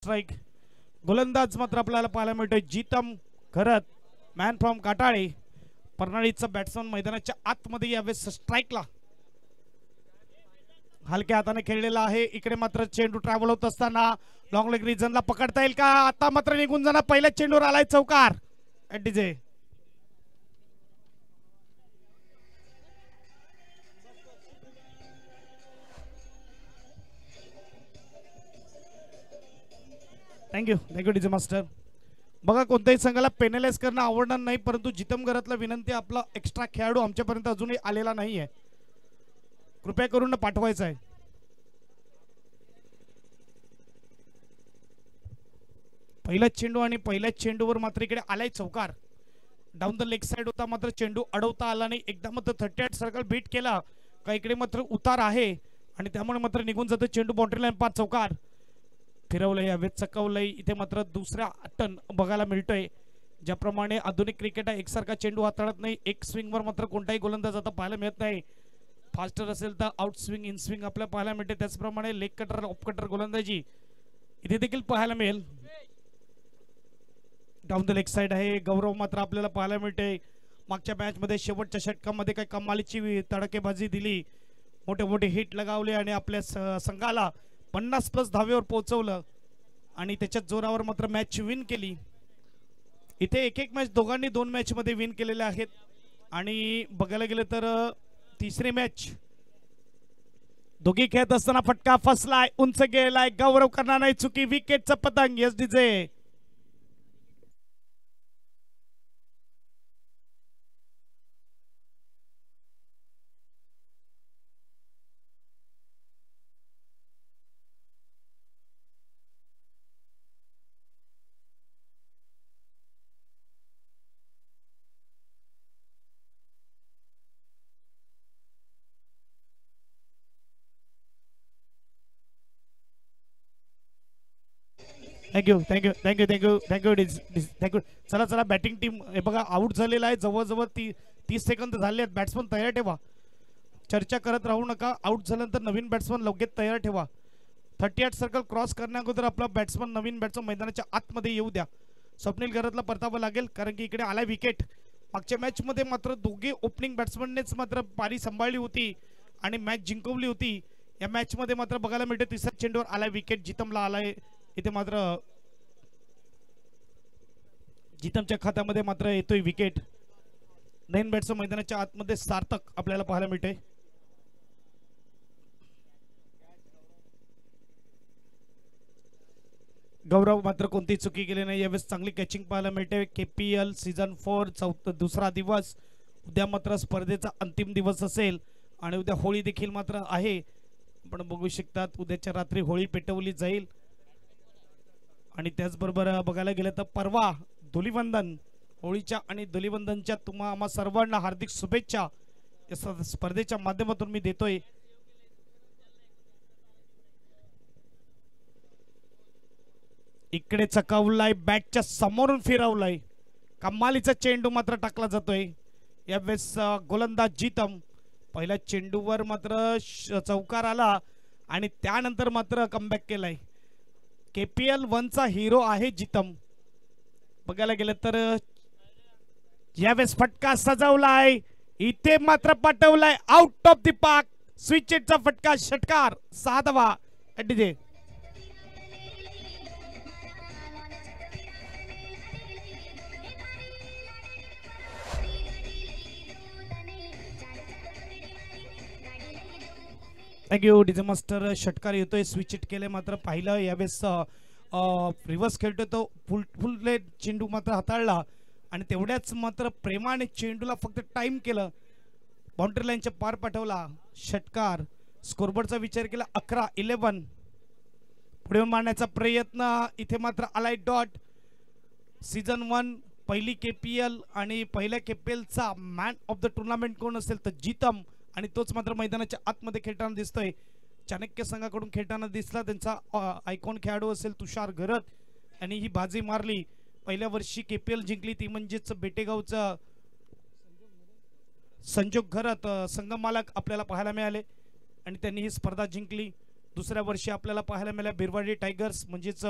Strike. गोलंदाज मात्र आपल्याला पाहायला मिळतोय जीतम घरत, मॅन फ्रॉम काटाळे. परनाळीचा बॅट्समन मैदानाच्या आतमध्ये यावेळेस स्ट्राइकला हलक्या हाताने खेळलेला आहे. इकडे मात्र चेंडू ट्रॅव्हल होत असताना लॉंग लेग रिजनला पकडता येईल का? आता मात्र निघून जाणार. पहिल्या चेंडूवर आलाय चौकार. DJ thank you DJ master. बघा, कोणत्याही संघाला पेनलाइज करणं आवडणार नाही, परंतु जितम घरातला विनंती, आपला एक्स्ट्रा खेळाडू आमच्यापर्यंत अजूनही आलेला नाहीये, कृपया करून पाठवायचा आहे. पहिला चेंडू आणि पहिल्या चेंडूवर मात्र इकडे आलाय चौकार. डाऊन द लेग साइड होता, मात्र चेंडू अडवता आला नाही. एकदा मात्र 38 सर्कल बीट केला का इकडे मात्र उतार आहे आणि त्यामुळे मात्र निघून जातो चेंडू. बाउंड्री लाईन पार चौकार. फिरवलंय यावेळेस चकवलंय. इथे मात्र दुसरा टर्न बघायला मिळतोय. ज्याप्रमाणे आधुनिक क्रिकेट आहे, एकसारखा चेंडू हाताळत नाही. एक स्विंगवर मात्र कोणताही गोलंदाज आता पाहायला मिळत नाही. फास्टर असेल तर आउट स्विंग, इन स्विंग आपल्याला पाहायला मिळते. त्याचप्रमाणे लेग कटर, ऑफ कटर गोलंदाजी इथे देखील पाहायला मिळेल. डाऊन द लेग साइड आहे. गौरव मात्र आपल्याला पाहायला मिळते. मागच्या मॅच मध्ये शेवटच्या षटकामध्ये काही कमालीची तडकेबाजी दिली, मोठे मोठे हिट लगावले आणि आपल्या संघाला 50+ धावेवर पोहोचवलं आणि त्याच्या जोरावर मात्र मॅच विन केली. इथे एक मॅच दोघांनी 2 मॅच मध्ये विन केलेले आहेत. आणि बघायला गेलं तर तिसरी मॅच दोघी खेळत असताना फटका फसलाय, उंच गेलाय. गौरव करणार नाही चुकी. विकेटचा पतंग. Yes DJ. थँक्यू. चला बॅटिंग टीम. हे बघा, आउट झालेला आहे. जवळजवळ 30 सेकंद झाले आहेत. बॅट्समन तयार ठेवा. चर्चा करत राहू नका. आउट झाल्यानंतर नवीन बॅट्समन लगेच तयार ठेवा. 38 सर्कल क्रॉस करण्याअगोदर आपला बॅट्समन, नवीन बॅट्समन मैदानाच्या आतमध्ये येऊ द्या. स्वप्नील घरातला परतावं लागेल, कारण की इकडे आलाय विकेट. मागच्या मॅच मध्ये मात्र दोघे ओपनिंग बॅट्समननेच मात्र पारी सांभाळली होती आणि मॅच जिंकवली होती. या मॅच मध्ये मात्र बघायला मिळते तिसऱ्या चेंडूवर आलाय विकेट. जितमला आलाय. इथे मात्र जितमच्या खात्यामध्ये मात्र येतोय विकेट. नवीन बॅट्समन मैदानाच्या आतमध्ये सार्थक आपल्याला पाहायला मिळते. गौरव मात्र कोणतीही चुकी केली नाही. यावेळेस चांगली कॅचिंग पाहायला मिळते. KPL सीझन 4 दुसरा दिवस. उद्या मात्र स्पर्धेचा अंतिम दिवस असेल आणि उद्या होळी देखील मात्र आहे. आपण बघू शकतात, उद्याच्या रात्री होळी पेटवली जाईल. आणि त्याचबरोबर बघायला गेलं तर परवा धुलीवंदन. होळीच्या आणि धुलीवंदनच्या तुम्हा आम्हा सर्वांना हार्दिक शुभेच्छा या स्पर्धेच्या माध्यमातून मी देतोय. इकडे चकावलाय, बॅटच्या समोरून फिरवलाय. कमालीचा चेंडू मात्र टाकला जातोय. यावेळेस गोलंदाज जितम. पहिल्या चेंडूवर मात्र चौकार आला आणि त्यानंतर मात्र कमबॅक केलाय. KPL 1चा हिरो आहे जितम. बघायला गेलं तर यावेळेस फटका सजवलाय. इथे मात्र पाठवलाय आउट ऑफ द पार्क. स्विचचा फटका, षटकार. 6 धावा. DJ thank you DJ master. षटकार येतोय. स्विच हिट केले मात्र पाहिलं. यावेळेस रिव्हर्स खेळतोय तो. फुल चेंडू मात्र हाताळला आणि तेवढ्याच मात्र प्रेमाने चेंडूला फक्त टाइम केलं. बाउंड्री लाईनच्या पार पाठवला. षटकार. स्कोरबोर्डचा विचार केला. 11 पुढे मारण्याचा प्रयत्न. इथे मात्र आलाय डॉट. सीझन 1 पहिली KPL आणि पहिल्या KPLचा मॅन ऑफ द टुर्नामेंट कोण असेल तर जितम. आणि तोच मात्र मैदानाच्या आतमध्ये खेळताना दिसतोय. चाणक्य संघाकडून खेळताना दिसला. त्यांचा आयकॉन खेळाडू असेल तुषार घरत आणि ही बाजी मारली. पहिल्या वर्षी KPL जिंकली ती म्हणजेच बेटेगावचा संजोग घरत संघ मालक आपल्याला पाहायला मिळाले आणि त्यांनी ही स्पर्धा जिंकली. दुसऱ्या वर्षी आपल्याला पाहायला मिळाल्या बिरवाडी टायगर्स म्हणजेच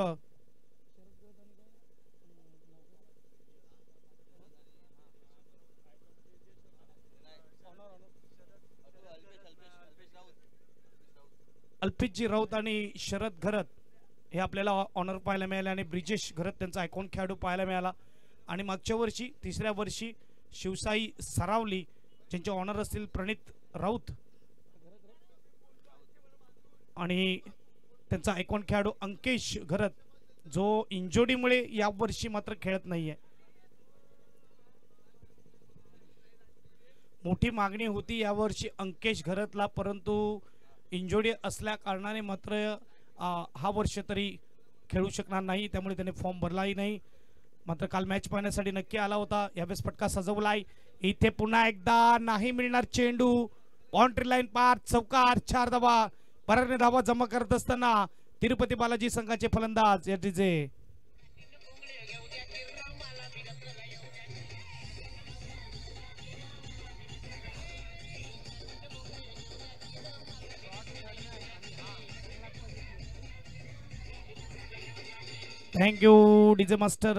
अल्पितजी राऊत आणि शरद घरत हे आपल्याला ऑनर पाहायला मिळाले आणि ब्रिजेश घरत त्यांचा आयकॉन खेळाडू पाहायला मिळाला. आणि मागच्या वर्षी तिसऱ्या वर्षी शिवसाई सरावली ज्यांचे ऑनर असतील प्रणित राऊत आणि त्यांचा आयकॉन खेळाडू अंकेश घरत जो इंजोडीमुळे या वर्षी मात्र खेळत नाहीये. मोठी मागणी होती यावर्षी अंकेश घरतला, परंतु इंजोडी असल्या कारणाने मात्र हा वर्ष तरी खेळू शकणार नाही, त्यामुळे त्याने फॉर्म भरलाही नाही. मात्र काल मॅच पाहण्यासाठी नक्की आला होता. यावेळेस फटका सजवलाय. इथे पुन्हा एकदा नाही मिळणार चेंडू. बाउंड्री लाईन पार, चौकार, 4 धावा. पराने धावा जमा करत असताना तिरुपती बालाजी संघाचे फलंदाज ADJ. Thank you DJ master.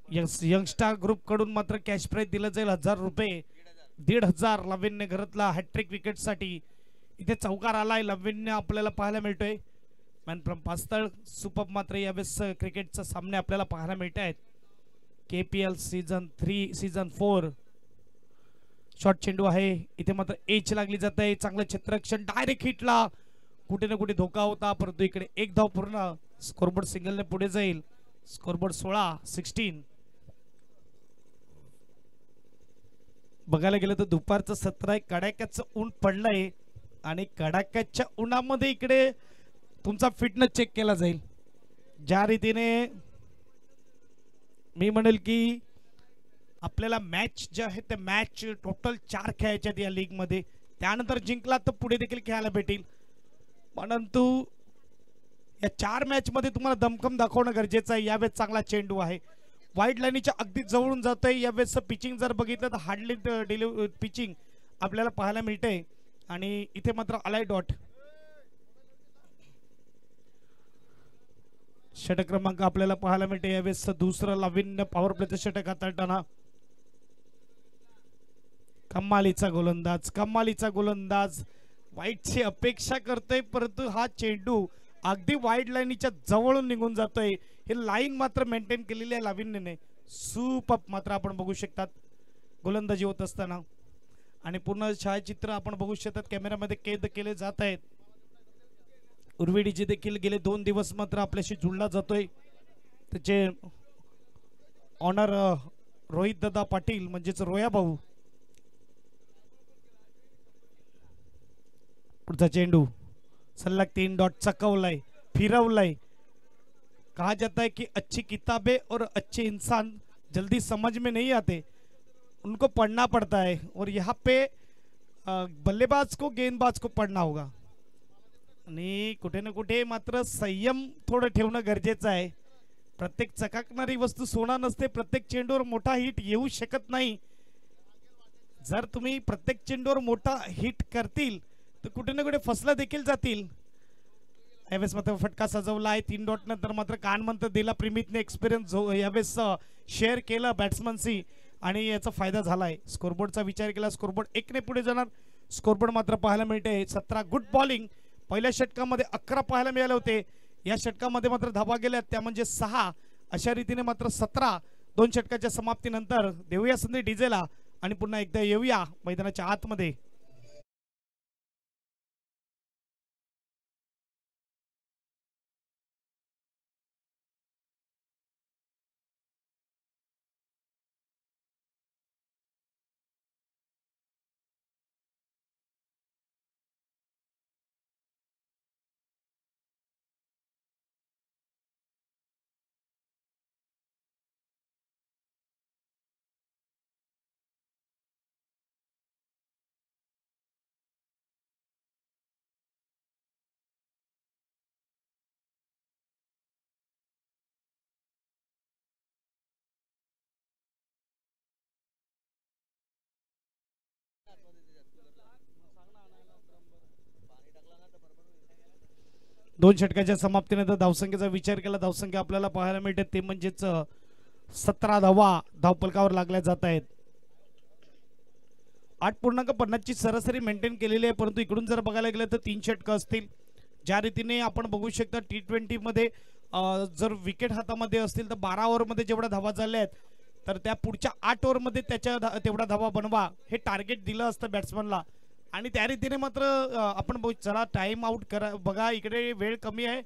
Youngster group कडून मात्र कॅश प्राइज दिलं जाईल 1000 रुपये. 1500 लाविन्य घरातला हॅट्रिक विकेट साठी. इथे चौकार आलाय लाविन्य आपल्याला पाहायला मिळतोय. मॅन फ्रॉम पास्तळ सुपर मात्र यावेळेस क्रिकेटचा सामने आपल्याला पाहायला मिळत आहेत. KPL सीझन 3 सीझन 4 शॉर्ट चेंडू आहे. इथे मात्र एच लागली जात आहे. चांगलं क्षेत्ररक्षण डायरेक्ट हिटला. कुठे ना कुठे धोका होता, परंतु इकडे एक धाव पूर्ण. स्कोरबोर्ड सिंगलने पुढे जाईल. स्कोरबोर्ड 16-16. बघायला गेलं तर दुपारचं सत्र आहे. कडाक्याचं ऊन पडलंय आणि कडाक्याच्या उन्हामध्ये इकडे तुमचा फिटनेस चेक केला जाईल. ज्या रीतीने मी म्हणेल की आपल्याला मॅच जे आहे ते मॅच टोटल 4 खेळायच्यात या लीग मध्ये. त्यानंतर जिंकला तर पुढे देखील खेळायला भेटेल, परंतु या 4 मॅच मध्ये तुम्हाला दमखम दाखवणं गरजेचं आहे. यावेळेस चांगला चेंडू आहे. वाईड लाईनीच्या अगदी जवळून जातोय. यावेळेस पिचिंग जर बघितलं तर हार्डली पिचिंग आपल्याला पाहायला मिळते. आणि इथे मात्र आलाय डॉट. षटक क्रमांक आपल्याला पाहायला मिळते. यावेळेस दुसरं लाविन्य पॉवर प्लेचं षटक हाताळताना कमालीचा गोलंदाज, कमालीचा गोलंदाज. वाईटची अपेक्षा करतोय, परंतु हा चेंडू अगदी वाईड लाईनीच्या जवळून निघून जातोय. हे लाईन मात्र मेंटेन केलेली आहे लाविन्यने. सुपर मात्र आपण बघू शकतात गोलंदाजी होत असताना. आणि पूर्ण छायाचित्र आपण बघू शकतात कॅमेऱ्यामध्ये कैद केले जात आहेत. उर्विडीजी देखील गेले 2 दिवस मात्र आपल्याशी जुळला जातोय. त्याचे ऑनर रोहित दादा पाटील म्हणजेच रोया भाऊ. पुढचा चेंडू सलग 3 डॉट चकवलाय, फिरवलाय. कहा जाता है कि अच्छी किताबें और अच्छे इंसान जल्दी समझ में नहीं आते, उनको पढ़ना पड़ता है. और यहाँ पे बल्लेबाज को गेंदबाज को पढ़ना होगा. आणि कुठे ना कुठे मात्र संयम थोडं ठेवणं गरजेचं आहे. प्रत्येक चकाकणारी वस्तू सोना नसते. प्रत्येक चेंडूवर मोठा हिट येऊ शकत नाही. जर तुम्ही प्रत्येक चेंडूवर मोठा हिट करतील तर कुठे ना कुठे फसला देखील जातील. यावेळेस मात्र फटका सजवला आहे. 3 डॉट नंतर मात्र कानमंत्र दिला. प्रीमितने एक्सपिरियन्स यावेळेस शेअर केलं बॅट्समनशी आणि याचा फायदा झालाय. स्कोरबोर्डचा विचार केला स्कोरबोर्ड 1 ने पुढे जाणार. स्कोरबोर्ड मात्र पाहायला मिळते 17. Good bowling. पहिल्या षटकामध्ये 11 पाहायला मिळाले होते. या षटकामध्ये मात्र धावा गेल्या त्या म्हणजे 6. अशा रीतीने मात्र 17 2 षटकाच्या समाप्तीनंतर देऊया संधी डीजेला आणि पुन्हा एकदा येऊया मैदानाच्या आतमध्ये. दोन षटकाच्या समाप्तीनंतर धावसंख्येचा विचार केला धावसंख्या आपल्याला पाहायला मिळते ते म्हणजेच 17 धावा धावफलकावर लागल्या जात आहेत. 8.50 ची सरासरी मेंटेन केलेली आहे, परंतु इकडून जर बघायला गेलं तर 3 षटकं असतील. ज्या रीतीने आपण बघू शकता T20 मध्ये जर विकेट हातामध्ये असतील तर 12 ओव्हरमध्ये जेवढ्या धावा झाल्या आहेत तर त्या पुढच्या 8 ओव्हरमध्ये तेवढा धावा बनवा हे टार्गेट दिलं असतं बॅट्समनला. आणि त्या रीतीने मात्र आपण चला टाइम आउट करा. बघा इकडे वेळ कमी आहे.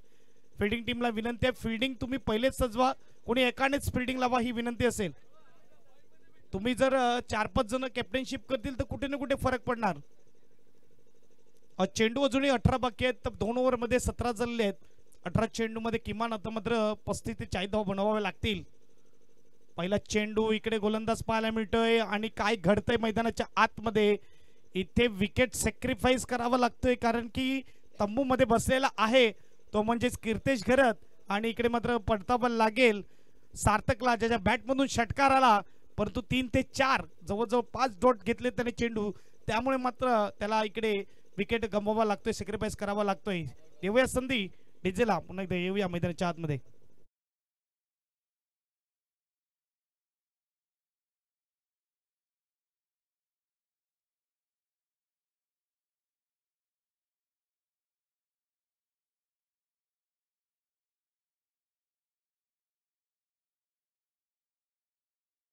फिल्डिंग टीमला विनंती आहे, फिल्डिंग तुम्ही पहिलेच सजवा, कोणी एकानेच फिल्डिंग लावा ही विनंती असेल. तुम्ही जर 4-5 जण कॅप्टनशिप करतील तर कुठे ना कुठे फरक पडणार. चेंडू अजूनही 18 बाकी आहेत, तर 2 ओव्हरमध्ये 17 झालेले आहेत. 18 चेंडूमध्ये किमान आता मात्र 35 ते 40 धावा बनवाव्या लागतील. पहिला चेंडू इकडे गोलंदाज पाहायला मिळतोय आणि काय घडतंय मैदानाच्या आतमध्ये. इथे विकेट सॅक्रिफाईस करावा लागतोय कारण की तंबूमध्ये बसलेला आहे तो म्हणजेच कीर्तेश घरत. आणि इकडे मात्र पडता बॉल लागेल सार्थकला, ज्याच्या बॅटमधून षटकार आला, परंतु 3 ते 4 जवळजवळ 5 डॉट घेतले त्याने चेंडू, त्यामुळे मात्र त्याला इकडे विकेट गमवावा लागतोय, सॅक्रिफाईस करावा लागतोय. देऊया संधी डीजेला, पुन्हा एकदा येऊया मैदानाच्या आतमध्ये.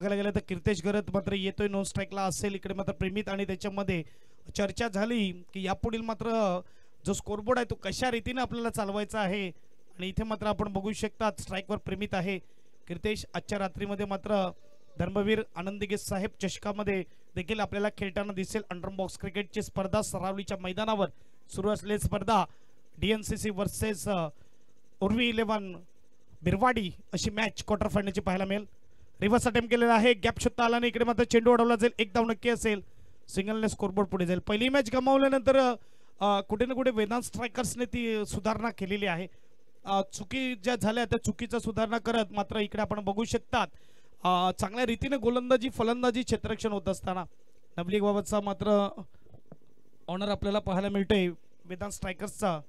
बघायला गेलं तर कीर्तेश घरत मात्र येतोय, नो स्ट्राईकला असेल. इकडे मात्र प्रेमित आणि त्याच्यामध्ये चर्चा झाली की यापुढील मात्र जो स्कोरबोर्ड आहे तो कशा रीतीने आपल्याला चालवायचा आहे. आणि इथे मात्र आपण बघू शकता स्ट्राईकवर प्रेमित आहे कीर्तेश. आजच्या रात्रीमध्ये मात्र धर्मवीर आनंदगे साहेब चषकामध्ये देखील आपल्याला खेळताना दिसेल. अंडर बॉक्स क्रिकेटची स्पर्धा सरावलीच्या मैदानावर सुरू असलेली स्पर्धा DNCC वर्सेस उर्वी 11 बिरवाडी अशी मॅच क्वार्टर फायनलची पाहायला मिळेल. रिव्हर्स अटेम्प्ट केलेला आहे, गॅप शोधता आला नाही. इकडे मात्र चेंडू अडवला जाईल, एक धाव नक्की असेल, सिंगलने स्कोरबोर्ड पुढे जाईल. पहिली मॅच गमावल्यानंतर कुठे ना कुठे वेदांत स्ट्रायकर्सने ती सुधारणा केलेली आहे. चुकी ज्या झाल्या त्या चुकीचा सुधारणा करत मात्र इकडे आपण बघू शकतात चांगल्या रीतीने गोलंदाजी फलंदाजी क्षेत्ररक्षण होत असताना नवलीबाबतचा मात्र ऑनर आपल्याला पाहायला मिळतोय वेदांत स्ट्रायकर्सचा.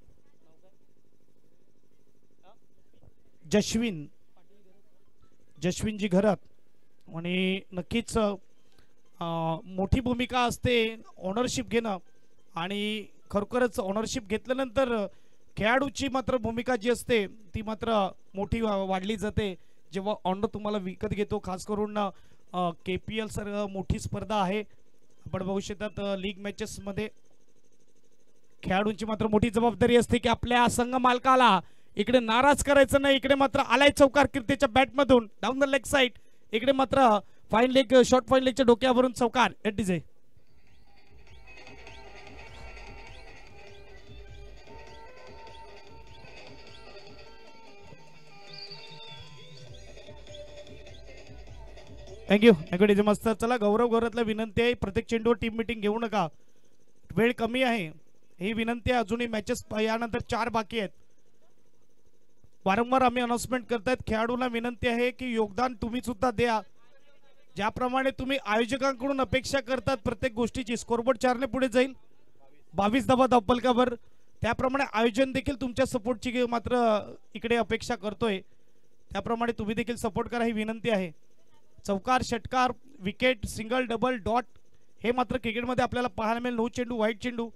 जशविनजी घरात. आणि नक्कीच मोठी भूमिका असते ओनरशिप घेणं, आणि खरोखरच ओनरशिप घेतल्यानंतर खेळाडूची मात्र भूमिका जी असते ती मात्र मोठी वाढली जाते जेव्हा ऑनर तुम्हाला विकत घेतो. खास करून KPL सर मोठी स्पर्धा आहे. आपण बघू शकतात लीग मॅचेसमध्ये खेळाडूंची मात्र मोठी जबाबदारी असते की आपल्या संघ मालकाला इकडे नाराज करायचं नाही. इकडे मात्र आलाय चौकार कीर्तीच्या बॅटमधून डाऊन द लेग साइड. इकडे मात्र फाईन लेग शॉर्ट फाईन लेगच्या डोक्यावरून चौकार डीजे. थँक्यू डीजे मास्तर. चला गौरव घरातला विनंती आहे, प्रत्येक चेंडूवर टीम मीटिंग घेऊ नका, वेळ कमी आहे ही विनंती आहे. अजूनही मॅचेस यानंतर 4 बाकी आहेत. वारंवार आम्ही अनाउन्समेंट करतायत, खेळाडूंना विनंती आहे की योगदान तुम्ही सुद्धा द्या. ज्याप्रमाणे तुम्ही आयोजकांकडून अपेक्षा करतात प्रत्येक गोष्टीची, स्कोरबोर्ड 4 ने पुढे जाईल, 22 धावा धावपलकावर, त्याप्रमाणे आयोजन देखील तुमच्या सपोर्टची मात्र इकडे अपेक्षा करतोय. त्याप्रमाणे तुम्ही देखील सपोर्ट करा ही विनंती आहे. चौकार षटकार विकेट सिंगल डबल डॉट हे मात्र क्रिकेटमध्ये आपल्याला पाहायला मिळेल. 9 चेंडू वाईट चेंडू,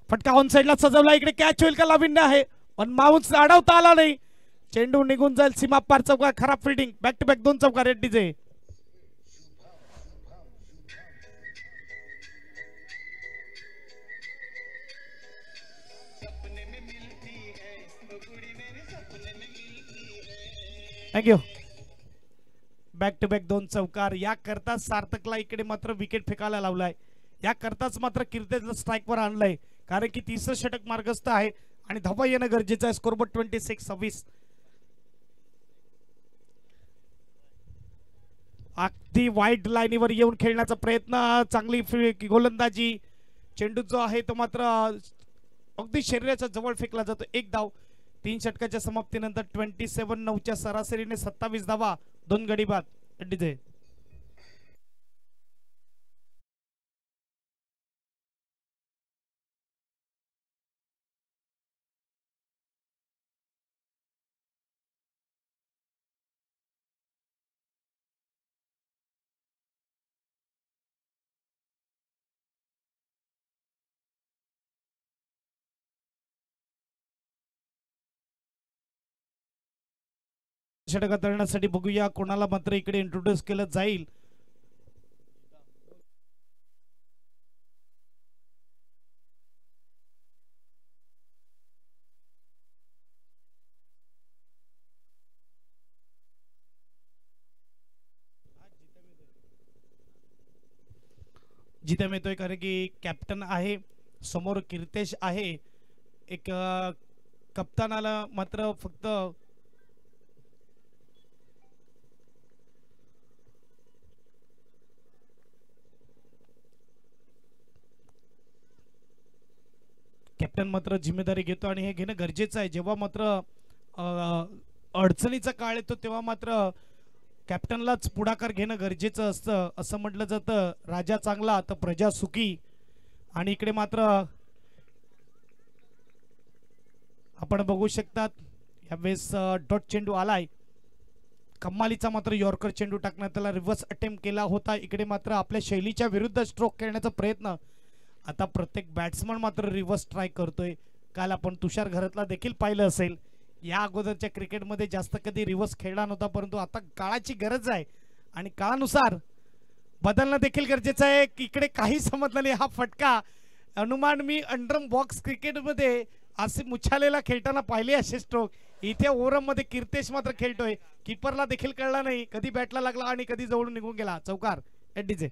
फटका ऑन साइडला सजवला, इकडे कॅच होईल का लाविन्य आहे पण माउंस अडवता आला नाही, चेंडू निघून जाईल सीमा पार. चौकार, खराब फिल्डिंग, बॅक टू बॅक 2 चौकार DJ. Thank you. Back to back 2 चौकार. या करताच सार्थकला इकडे मात्र विकेट फेकायला लावलाय, या करताच मात्र कीर्तेशला स्ट्राईकवर आणलंय कारण की तिसरं षटक मार्गस्थ आहे आणि धावा येणं गरजेचं आहे. स्कोरबोर्ड 26-26. अगदी वाईट लाईनीवर येऊन खेळण्याचा प्रयत्न, चांगली गोलंदाजी. चेंडू जो आहे तो मात्र अगदी शरीराच्या जवळ फेकला जातो. 1 धाव. 3 षटकाच्या समाप्तीनंतर 27-9च्या सरासरीने 27 धावा, 2 गडी बाद डीजे. षटक हाताळण्यासाठी बघूया कोणाला मात्र इकडे इंट्रोड्यूस केलं जाईल. जिथे मिळतोय कारण की कॅप्टन आहे समोर, कीर्तेश आहे, एक कप्तानाला मात्र फक्त कॅप्टन मात्र जिम्मेदारी घेतो आणि हे घेणं गरजेचं आहे. जेव्हा मात्र अडचणीचा काळ येतो तेव्हा मात्र कॅप्टनलाच पुढाकार घेणं गरजेचं असतं. असं म्हटलं जातं राजा चांगला तर प्रजा सुखी. आणि इकडे मात्र आपण बघू शकतात यावेळेस डॉट चेंडू आलाय. कमालीचा मात्र यॉर्कर चेंडू टाकण्यात त्याला रिव्हर्स अटेम्प्ट केला होता. इकडे मात्र आपल्या शैलीच्या विरुद्ध स्ट्रोक खेळण्याचा प्रयत्न. आता प्रत्येक बॅट्समन मात्र रिव्हर्स ट्राय करतोय. काल आपण तुषार घरातला देखील पाहिलं असेल. या अगोदरच्या क्रिकेटमध्ये जास्त कधी रिव्हर्स खेळला नव्हता, परंतु आता काळाची गरज आहे आणि काळानुसार बदलणं देखील गरजेचं आहे. इकडे काही समजलं नाही. हा फटका अनुमान मी अंडरम बॉक्स क्रिकेटमध्ये असे मुछालेला खेळताना पाहिले असे स्ट्रोक. इथे ओव्हरम मध्ये कीर्तेश मात्र खेळतोय. कीपरला देखील कळला नाही कधी बॅटला लागला आणि कधी जवळून निघून गेला. चौकार ADJ.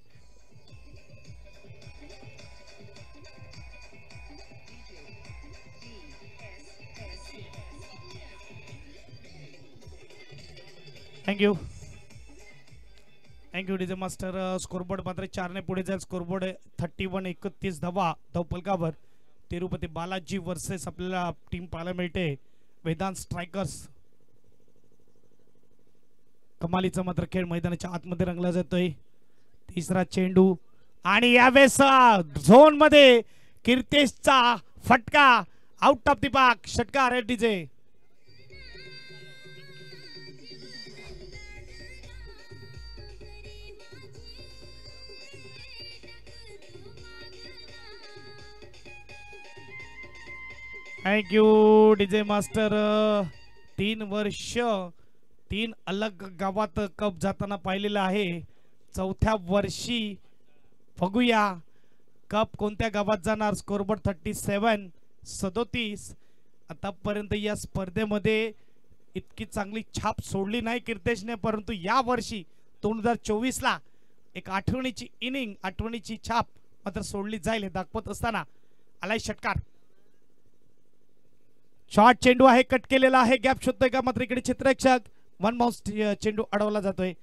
Thank you thank you DJ master. Scoreboard मात्र 4 ने पुढे जाईल. स्कोरबोर्ड 31-31 धावा धावफलकावर. तिरुपती बालाजी वर्सेस आपल्याला टीम पाहायला मिळते वेदांत स्ट्रायकर्स. कमालीचा मात्र खेळ मैदानाच्या आतमध्ये रंगला जातोय. तिसरा चेंडू आणि यावेळेस झोन मध्ये कीर्तेशचा फटका आउट ऑफ द पार्क. षटकार डीजे. Thank you DJ master. 3 वर्ष 3 अलग गावात कप जाताना पाहिलेलं आहे. 4थ्या वर्षी बघूया कप कोणत्या गावात जाणार. स्कोरबोर्ड 37. आतापर्यंत या स्पर्धेमध्ये इतकी चांगली छाप सोडली नाही कीर्तेशने, परंतु या वर्षी 2024 ला एक आठवणीची इनिंग, आठवणीची छाप मात्र सोडली जाईल हे दाखवत असताना आलाय षटकार. शॉर्ट चेंडू आहे, कट केलेला आहे. गॅप शोधतोय का मात्र इकडे क्षेत्ररक्षक. 1 बाउन्स चेंडू अडवला जातोय.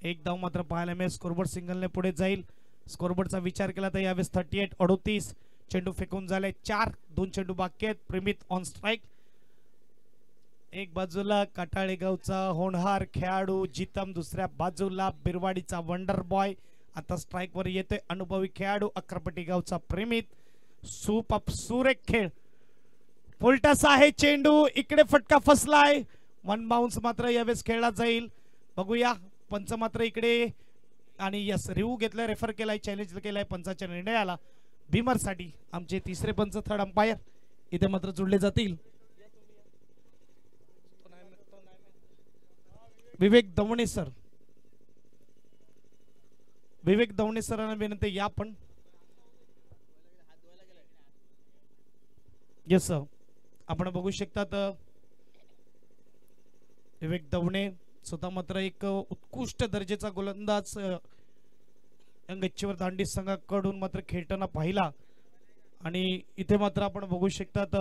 एक धाव मात्र पाहायला मिळेल. स्कोरबोर्ड सिंगलने पुढे जाईल. स्कोरबोर्डचा विचार केला तर यावेळेस 38-38 चेंडू फेकून झाले 4. 2 चेंडू बाकी आहेत. प्रेमित ऑन स्ट्राइक. एक बाजूला काटाळे गावचा होणहार खेळाडू जितम, दुसऱ्या बाजूला बिरवाडीचा वंडर बॉय. आता स्ट्राइक वर येतोय अनुभवी खेळाडू अक्करपट्टी गावचा प्रेमित. सुरेख खेळ. फुलटस आहे चेंडू. इकडे फटका फसलाय. 1 बाउन्स मात्र यावेळेस खेळला जाईल. बघूया पंच मात्र इकडे आणि यस रिव्ह्यू घेतलाय, रेफर केलाय, चॅलेंज केलाय पंचाच्या निर्णयाला. भीमर साठी आमचे तिसरे पंच थर्ड अंपायर इथे मात्र जोडले जातील. विवेक दवणे सर. विवेक दवणे सरांना विनंती या पण. Yes sir. आपण बघू शकतात विवेक दवणे स्वतः मात्र एक उत्कृष्ट दर्जाचा गोलंदाज गच्चीवर दांडी संघाकडून मात्र खेळताना पाहिला. आणि इथे मात्र आपण बघू शकतात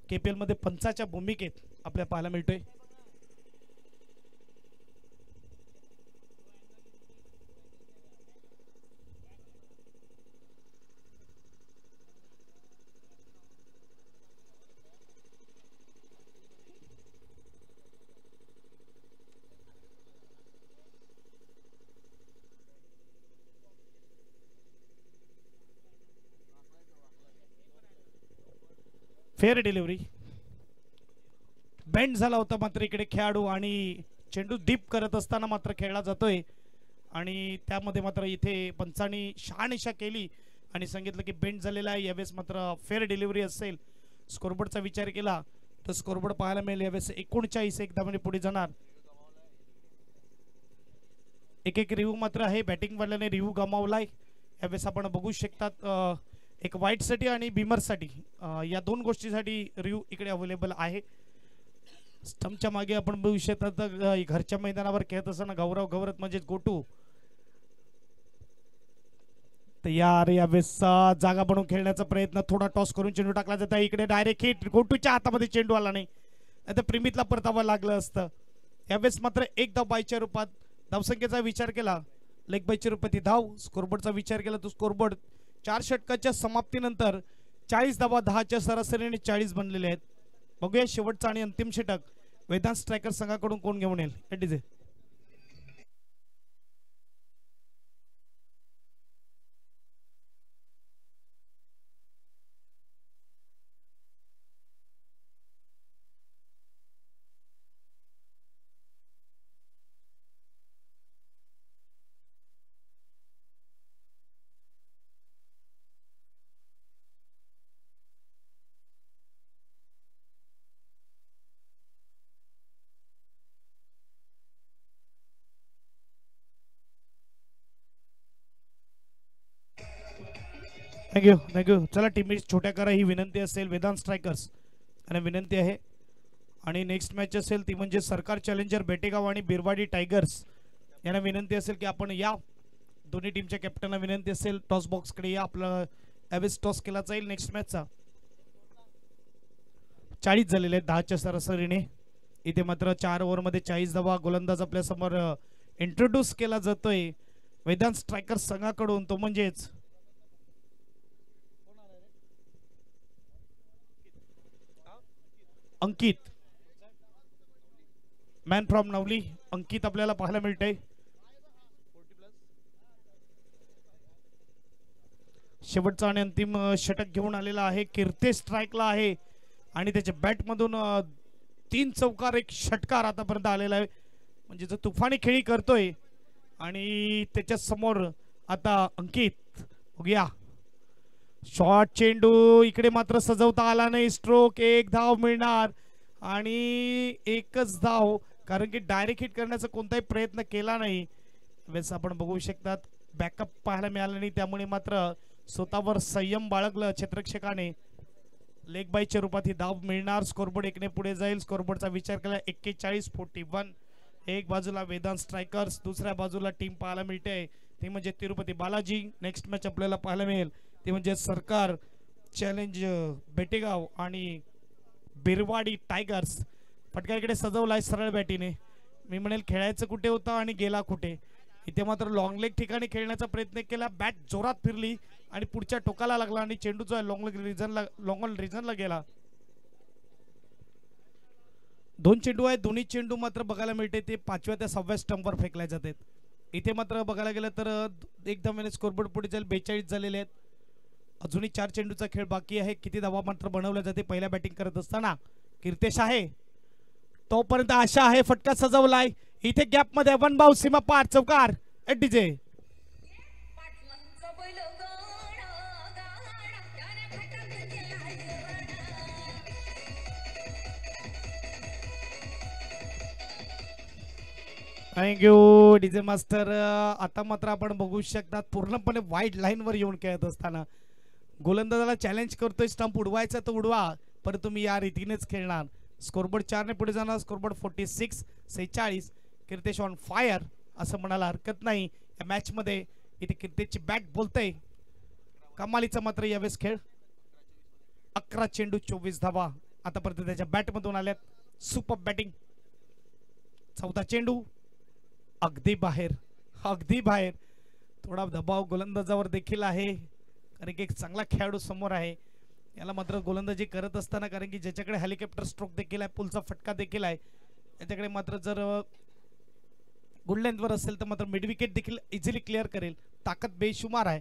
केपीएल मध्ये पंचाच्या भूमिकेत आपल्याला पाहायला मिळतोय. Fair delivery. बेंड झाला होता मात्र इकडे खेळाडू आणि चेंडू डीप करत असताना मात्र खेळला जातोय. आणि त्यामध्ये मात्र इथे पंचांनी शहानिशा केली आणि सांगितलं की बेंड झालेला आहे. यावेळेस मात्र फेअर डिलिव्हरी असेल. स्कोरबोर्डचा विचार केला तर स्कोरबोर्ड पाहायला मिळेल यावेळेस 39 एक धावांनी पुढे जाणार. एक एक रिव्ह्यू मात्र आहे. बॅटिंग वाल्याने रिव्ह्यू गमावलाय यावेळेस आपण बघू शकतात. एक वाईटसाठी आणि बिमरसाठी या दोन गोष्टीसाठी रिव्ह्यू इकडे अवेलेबल आहे. स्टंपच्या मागे आपण बघू शकतात घरच्या मैदानावर खेळत असताना गौरव गवरत म्हणजेच गोटू तयार. यावेळेस जागा बनवून खेळण्याचा प्रयत्न, थोडा टॉस करून चेंडू टाकला जात आहे. इकडे डायरेक्ट हिट, गोटूच्या हातामध्ये चेंडू आला नाही, आता प्रेमितला परतावं लागलं असतं. यावेळेस मात्र एक धाव बायच्या रूपात धावसंख्येचा विचार केला, लेग बायच्या रूपात धाव. स्कोरबोर्डचा विचार केला तर स्कोरबोर्ड 4 षटकाच्या समाप्तीनंतर 40 धावा 10च्या सरासरीने 40 बनलेले आहेत. बघूया शेवटचा आणि अंतिम षटक वेदांत स्ट्रायकर संघाकडून कोण घेऊन येईल. DJ thank you thank you. चला टीम छोट्या करा ही विनंती असेल वेदांत स्ट्रायकर्स आणि विनंती आहे. आणि नेक्स्ट मॅच असेल ती म्हणजे सरकार चॅलेंजर बेटेगाव आणि बिरवाडी टायगर्स यांना विनंती असेल की आपण या. दोन्ही टीमच्या कॅप्टनला विनंती असेल टॉस बॉक्सकडे या. आपला यावेळेस टॉस केला जाईल नेक्स्ट मॅचचा. 40 झालेले आहेत 10च्या सरासरीने. इथे मात्र 4 ओव्हरमध्ये 40 धावा. गोलंदाज आपल्या समोर इंट्रोड्यूस केला जातोय वेदांत स्ट्रायकर्स संघाकडून, तो म्हणजेच अंकित, मॅन फ्रॉम नवली. अंकित आपल्याला पाहायला मिळतंय. शेवटचा आणि अंतिम षटक घेऊन आलेला आहे. कीर्तेश स्ट्राईकला आहे आणि त्याच्या बॅट मधून 3 चौकार 1 षटकार आतापर्यंत आलेला आहे. म्हणजे जो तुफानी खेळी करतोय आणि त्याच्या समोर आता अंकित. बघूया शॉट, चेंडू इकडे मात्र सजवता आला नाही. स्ट्रोक, 1 धाव मिळणार आणि 1च धाव, कारण की डायरेक्ट हिट करण्याचा कोणताही प्रयत्न केला नाही. वेळेस आपण बघू शकतात बॅकअप पाहायला मिळाला नाही, त्यामुळे मात्र स्वतःवर संयम बाळगलं क्षेत्ररक्षकाने. लेग बायच्या रूपात ही धाव मिळणार. स्कोरबोर्ड 1ने पुढे जाईल. स्कोरबोर्डचा विचार केला 41-41. एक बाजूला वेदांत स्ट्रायकर्स, दुसऱ्या बाजूला टीम पाहायला मिळते ती म्हणजे तिरुपती बालाजी. नेक्स्ट मॅच आपल्याला पाहायला मिळेल ते म्हणजे सरकार चॅलेंज बेटेगाव आणि बिरवाडी टायगर्स. फटका इकडे सजवलाय सरळ बॅटीने. मी म्हणेल खेळायचं कुठे होतं आणि गेला कुठे. इथे मात्र लॉंग लेग ठिकाणी खेळण्याचा प्रयत्न केला. बॅट जोरात फिरली आणि पुढच्या टोकाला लागला आणि चेंडू जो आहे लॉंग रिजनला गेला. 2 चेंडू आहेत. दोन्ही चेंडू मात्र बघायला मिळते ते 5व्या ते 6व्या स्टंपवर फेकले जातात. इथे मात्र बघायला गेलं तर एकदम स्कोरबोर्ड पुढे जाईल. 42 झालेले आहेत. अजूनही 4 चेंडूचा खेळ बाकी आहे. किती धावा मात्र बनवल्या जाते पहिल्या बॅटिंग करत असताना. कीर्तेश आहे तोपर्यंत आशा आहे. फटका सजवलाय इथे गॅप मध्ये 1 बाउ सीमा पार चौकार. DJ thank you DJ master. आता मात्र आपण बघू शकतात पूर्णपणे वाईड लाईन वर येऊन खेळत असताना गोलंदाजाला चॅलेंज करतोय. स्टंप उडवायचा तर उडवा, पर तुम्ही या रीतीनेच खेळणार. स्कोरबोर्ड 4 ने पुढे जाणार. स्कोरबोर्ड 46-46. कीर्तेश ऑन फायर असं म्हणायला हरकत नाही या मॅच मध्ये. इथे कीर्तेशची बॅट बोलतय. कमालीचा मात्र यावेळेस खेळ. 11 चेंडू 24 धावा आतापर्यंत त्याच्या बॅट मधून आल्यात. Super batting. 14 चेंडू अगदी बाहेर, अगदी बाहेर. थोडा दबाव गोलंदाजावर देखील आहे कारण की एक चांगला खेळाडू समोर आहे. याला मात्र गोलंदाजी करत असताना, कारण की ज्याच्याकडे हेलिकॉप्टर स्ट्रोक देखील आहे, पुलचा फटका देखील आहे, त्याच्याकडे मात्र जर गुड लेंथवर असेल तर मात्र मिड विकेट देखील इझिली क्लिअर करेल. ताकद बेशुमार आहे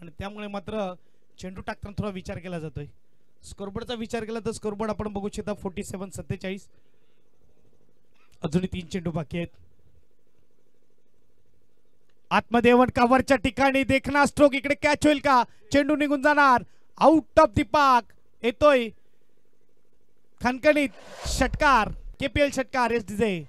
आणि त्यामुळे मात्र चेंडू टाकताना थोडा विचार केला जातोय. स्कोरबोर्डचा विचार केला तर स्कोरबोर्ड आपण बघू शकता 47-47. अजूनही 3 चेंडू बाकी आहेत. आतमध्ये वन कव्हरच्या ठिकाणी देखना स्ट्रोक. इकडे कॅच होईल का? चेंडू निघून जाणार. Out of the park. येतोय खणखणीत षटकार. केपीएल षटकार. एस डीजे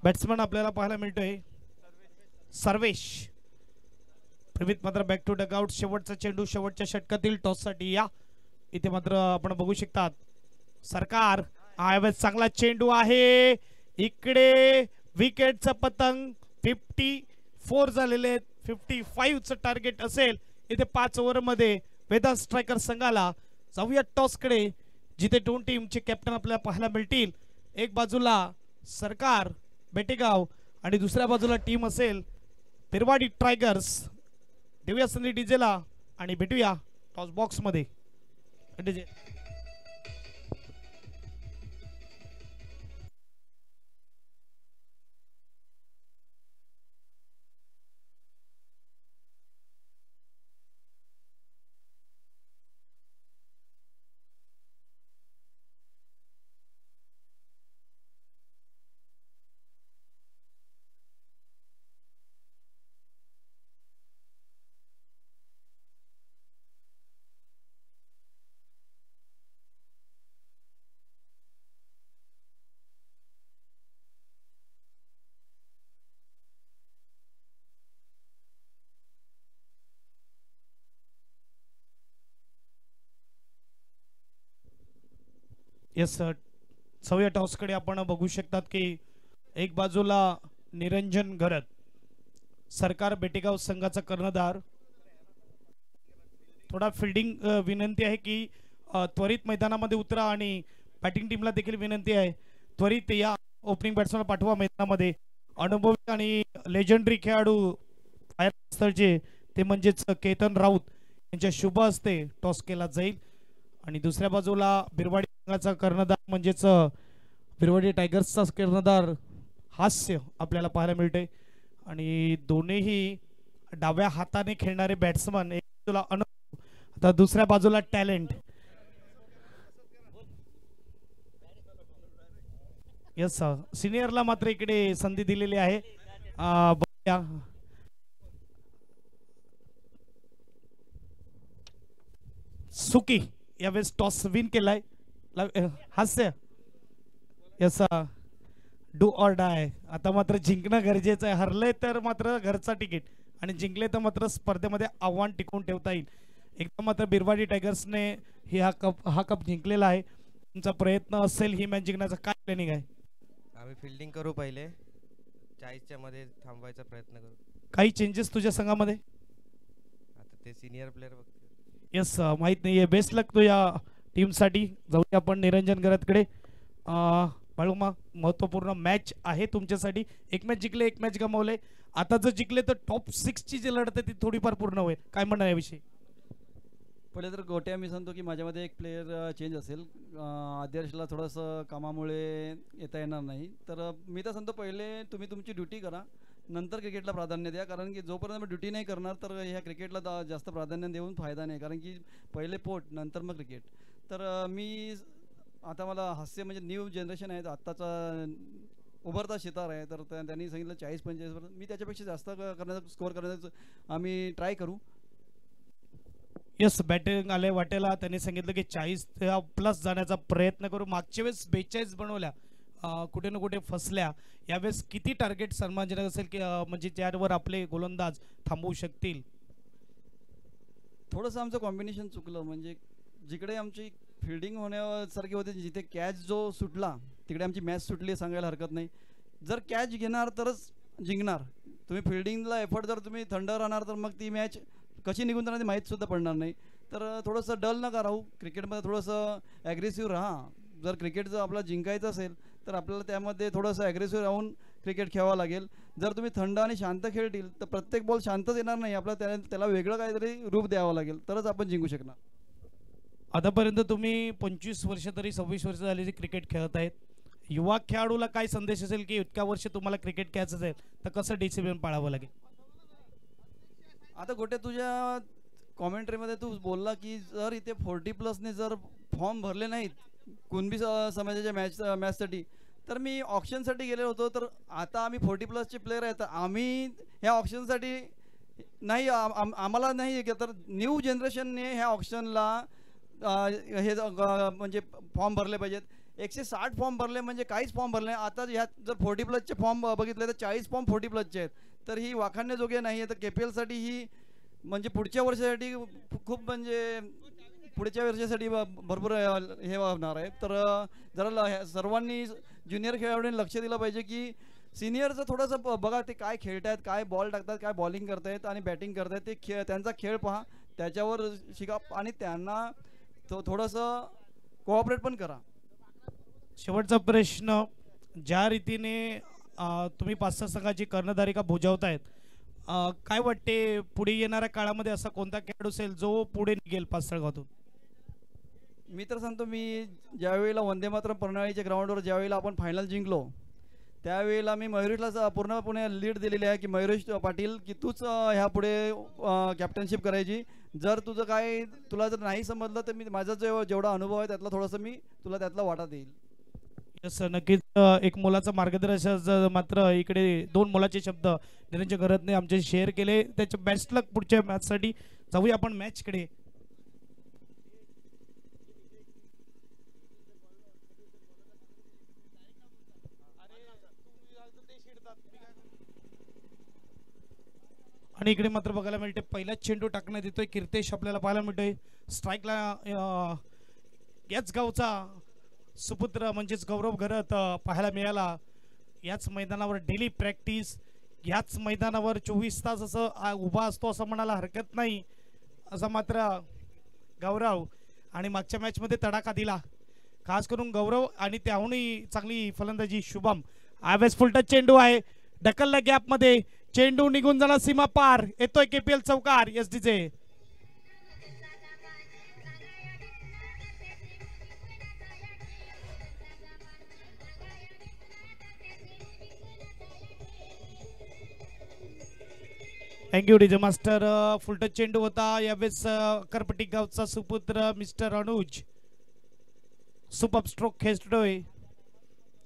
बॅट्समन आपल्याला पाहायला मिळतोय सर्वेश. प्रवीत मात्र बॅक टू डगआउट. शेवटचा चेंडू शेवटच्या षटकातील टॉस साठी या. इथे मात्र आपण बघू शकतात सरकार चांगला चेंडू आहे. इकडे विकेटचं पतंग 54 झालेले आहेत. 55चं टार्गेट असेल इथे 5 ओव्हर मध्ये वेदांत स्ट्रायकर संघाला. जाऊया टॉस कडे जिथे दोन टीमचे कॅप्टन आपल्याला पाहायला मिळतील. एक बाजूला सरकार बेटेगाव आणि दुसऱ्या बाजूला टीम असेल बिरवाडी टायगर्स. देऊया संधी डीजेला आणि भेटूया टॉस बॉक्स मध्ये. DJ yes sir. 6व्या टॉस कडे आपण बघू शकतात की एक बाजूला निरंजन घरत सरकार बेटेगाव संघाचा कर्णधार. थोडा फिल्डिंग विनंती आहे की त्वरित मैदानामध्ये उतरा आणि बॅटिंग टीमला देखील विनंती आहे त्वरित या. ओपनिंग बॅट्समॅन पाठवा मैदानामध्ये. अनुभवी आणि लेजंडरी खेळाडू फायरचे ते म्हणजेच केतन राऊत यांच्या शुभ हस्ते टॉस केला जाईल. आणि दुसऱ्या बाजूला बिरवाडी संघाचा कर्णधार म्हणजेच बिरवाडी टायगर्सचा कर्णधार हास्य आपल्याला पाहायला मिळते. आणि दोन्हीही डाव्या हाताने खेळणारे बॅट्समन. एक बाजूला अनुभव आता दुसऱ्या बाजूला टॅलेंट. यस सिनियरला मात्र इकडे संधी दिलेली आहे. सुकी यावेळेस टॉस विन केलाय. हास्य यस डू ऑर डाय. आता मात्र जिंकणं गरजेचं आहे. हरले तर मात्र घरचा तिकीट आणि जिंकले तर मात्र स्पर्धेमध्ये आव्हान टिकवून ठेवता येईल. एकदा मात्र बिरवाडी टायगर्सने हा कप जिंकलेला आहे. तुमचा प्रयत्न असेल ही मॅच जिंकण्याचा. काय प्लॅनिंग आहे? आम्ही फिल्डिंग करू पहिले 40च्या मध्ये थांबवायचा प्रयत्न करू. काही चेंजेस तुझ्या संघामध्ये? आता ते सिनियर प्लेयर बघतील. यस माहित नाहीये. बेस्ट लक तो या टीम साठी. जाऊया आपण निरंजन गरतकडे. बाळूमा महत्वपूर्ण मॅच आहे तुमच्यासाठी. एक मॅच जिंकले एक मॅच गमावले. आता जर जिंकले तर टॉप 6 ची जी लढत आहे ती थोडीफार पूर्ण होईल. काय म्हणणार याविषयी? पहिले तर गोट्या मी सांगतो की माझ्यामध्ये एक प्लेयर चेंज असेल. आदर्शला थोडंसं कामामुळे येता येणार नाही. तर मी तर सांगतो पहिले तुम्ही तुमची ड्युटी करा नंतर क्रिकेटला प्राधान्य द्या. कारण की जोपर्यंत ड्युटी नाही करणार तर ह्या क्रिकेटला जास्त प्राधान्य देऊन फायदा नाही. कारण की पहिले पोट नंतर मग क्रिकेट. तर मी आता मला हास्य म्हणजे न्यू जनरेशन आहे आत्ताचा उभरता सितार आहे. तर त्यांनी सांगितलं 40-45 मी त्याच्यापेक्षा जास्त करण्याचा स्कोअर करण्याचं आम्ही ट्राय करू. यस बॅटिंग आले वाटेला. त्यांनी सांगितलं की 40 प्लस जाण्याचा प्रयत्न करू. मागच्या वेळेस 42 बनवल्या कुठे ना कुठे फसल्या. यावेळेस किती टार्गेट सन्मानजनक असेल की म्हणजे ज्यावर आपले गोलंदाज थांबवू शकतील? थोडंसं आमचं कॉम्बिनेशन चुकलं. म्हणजे जिकडे आमची फिल्डिंग होण्यासारखी होती जिथे कॅच जो सुटला तिकडे आमची मॅच सुटली सांगायला हरकत नाही. जर कॅच घेणार तरच जिंकणार. तुम्ही फिल्डिंगला एफर्ट जर तुम्ही थंड राहणार तर मग ती मॅच कशी निघून जाणार ती माहीतसुद्धा पडणार नाही. तर थोडंसं डल नका राहू. क्रिकेटमध्ये थोडंसं ॲग्रेसिव्ह राहा. जर क्रिकेट जर आपला जिंकायचं असेल तर आपल्याला त्यामध्ये थोडंसं ॲग्रेसिव्ह राहून क्रिकेट खेळावं लागेल. जर तुम्ही थंड आणि शांत खेळतील तर प्रत्येक बॉल शांतच येणार नाही. आपल्याला त्याला वेगळं काहीतरी रूप द्यावं लागेल तरच आपण जिंकू शकणार. आतापर्यंत तुम्ही 25 वर्ष तरी 26 वर्ष झाली जी क्रिकेट खेळत आहेत. युवा खेळाडूला काय संदेश असेल की इतक्या वर्ष तुम्हाला क्रिकेट खेळायचं असेल तर कसं डिसिप्लिन पाळावं लागेल? आता गोटे तुझ्या कॉमेंट्रीमध्ये तू बोलला की जर इथे 40+ ने जर फॉर्म भरले नाहीत कुणबी समाजाच्या मॅचसाठी तर मी ऑप्शनसाठी गेलो होतो. तर आता आम्ही 40+ प्लेयर आहेत. आम्ही ह्या ऑप्शनसाठी नाही, आम्हाला नाही की तर न्यू जनरेशनने ह्या ऑप्शनला हे म्हणजे फॉर्म भरले पाहिजेत. 160 फॉर्म भरले म्हणजे काहीच फॉर्म भरले नाही. आता ह्यात जर 40+ फॉर्म बघितले तर 40 फॉर्म 40+ आहेत. तर ही वाखाणण्याजोगे नाही आहे. तर KPLसाठी ही म्हणजे पुढच्या वर्षासाठी खूप म्हणजे पुढच्या वर्षासाठी भरपूर हे होणार आहे. तर जरा सर्वांनी ज्युनियर खेळाडूंनी लक्ष दिलं पाहिजे की सिनियरचं थोडंसं बघा, ते काय खेळतायत, काय बॉल टाकतात, काय बॉलिंग करतायत आणि बॅटिंग करतायत, ते त्यांचा खेळ पहा, त्याच्यावर शिका आणि त्यांना थोडंसं कोऑपरेट पण करा. शेवटचा प्रश्न, ज्या रीतीने तुम्ही 5-6 संघाची कर्णधारी का भुजावतायत, काय वाटते पुढे येणाऱ्या काळामध्ये असा कोणता खेळाडू असेल जो पुढे निघेल 5 संघातून? मी तर सांगतो, मी ज्यावेळेला वंदे मातरम प्रणालीच्या ग्राउंडवर ज्यावेळेला आपण फायनल जिंकलो त्यावेळेला मी मयुरेशला पूर्णपणे लीड दिलेली आहे की मयुरेश पाटील की तूच ह्या पुढे कॅप्टनशिप करायची. जर तुझं काय तुला जर नाही समजलं तर मी माझा जेवढा अनुभव आहे त्यातला थोडासा मी तुला त्यातला वाटा देईल. यस, नक्कीच. एक मुलाचं मार्गदर्शन मात्र इकडे 2 मुलाचे शब्द निरंजन घरतने आमचे शेअर केले. त्याचे बेस्ट लक पुढच्या मॅचसाठी. जाऊया आपण मॅचकडे. आणि इकडे मात्र बघायला मिळते पहिलाच चेंडू टाकण्यात येतोय. कीर्तेश आपल्याला पाहायला मिळतोय. स्ट्राईकला याच गावचा सुपुत्र म्हणजेच गौरव घरत पाहायला मिळाला. याच मैदानावर डेली प्रॅक्टिस, याच मैदानावर 24 तास असं उभा असतो असं म्हणायला हरकत नाही, असा मात्र गौरव. आणि मागच्या मॅचमध्ये तडाखा दिला खास करून गौरव, आणि त्याहूनही चांगली फलंदाजी शुभम. आवेस फुलटच चेंडू आहे, ढकलला गॅपमध्ये, चेंडू निघून जाणार सीमा पार. येतोय KPL चौकार SDJ. Thank you DJ master. Full toss चेंडू होता यावेळेस करपटी गावचा सुपुत्र मिस्टर अनुज सुपर स्ट्रोक खेचतोय.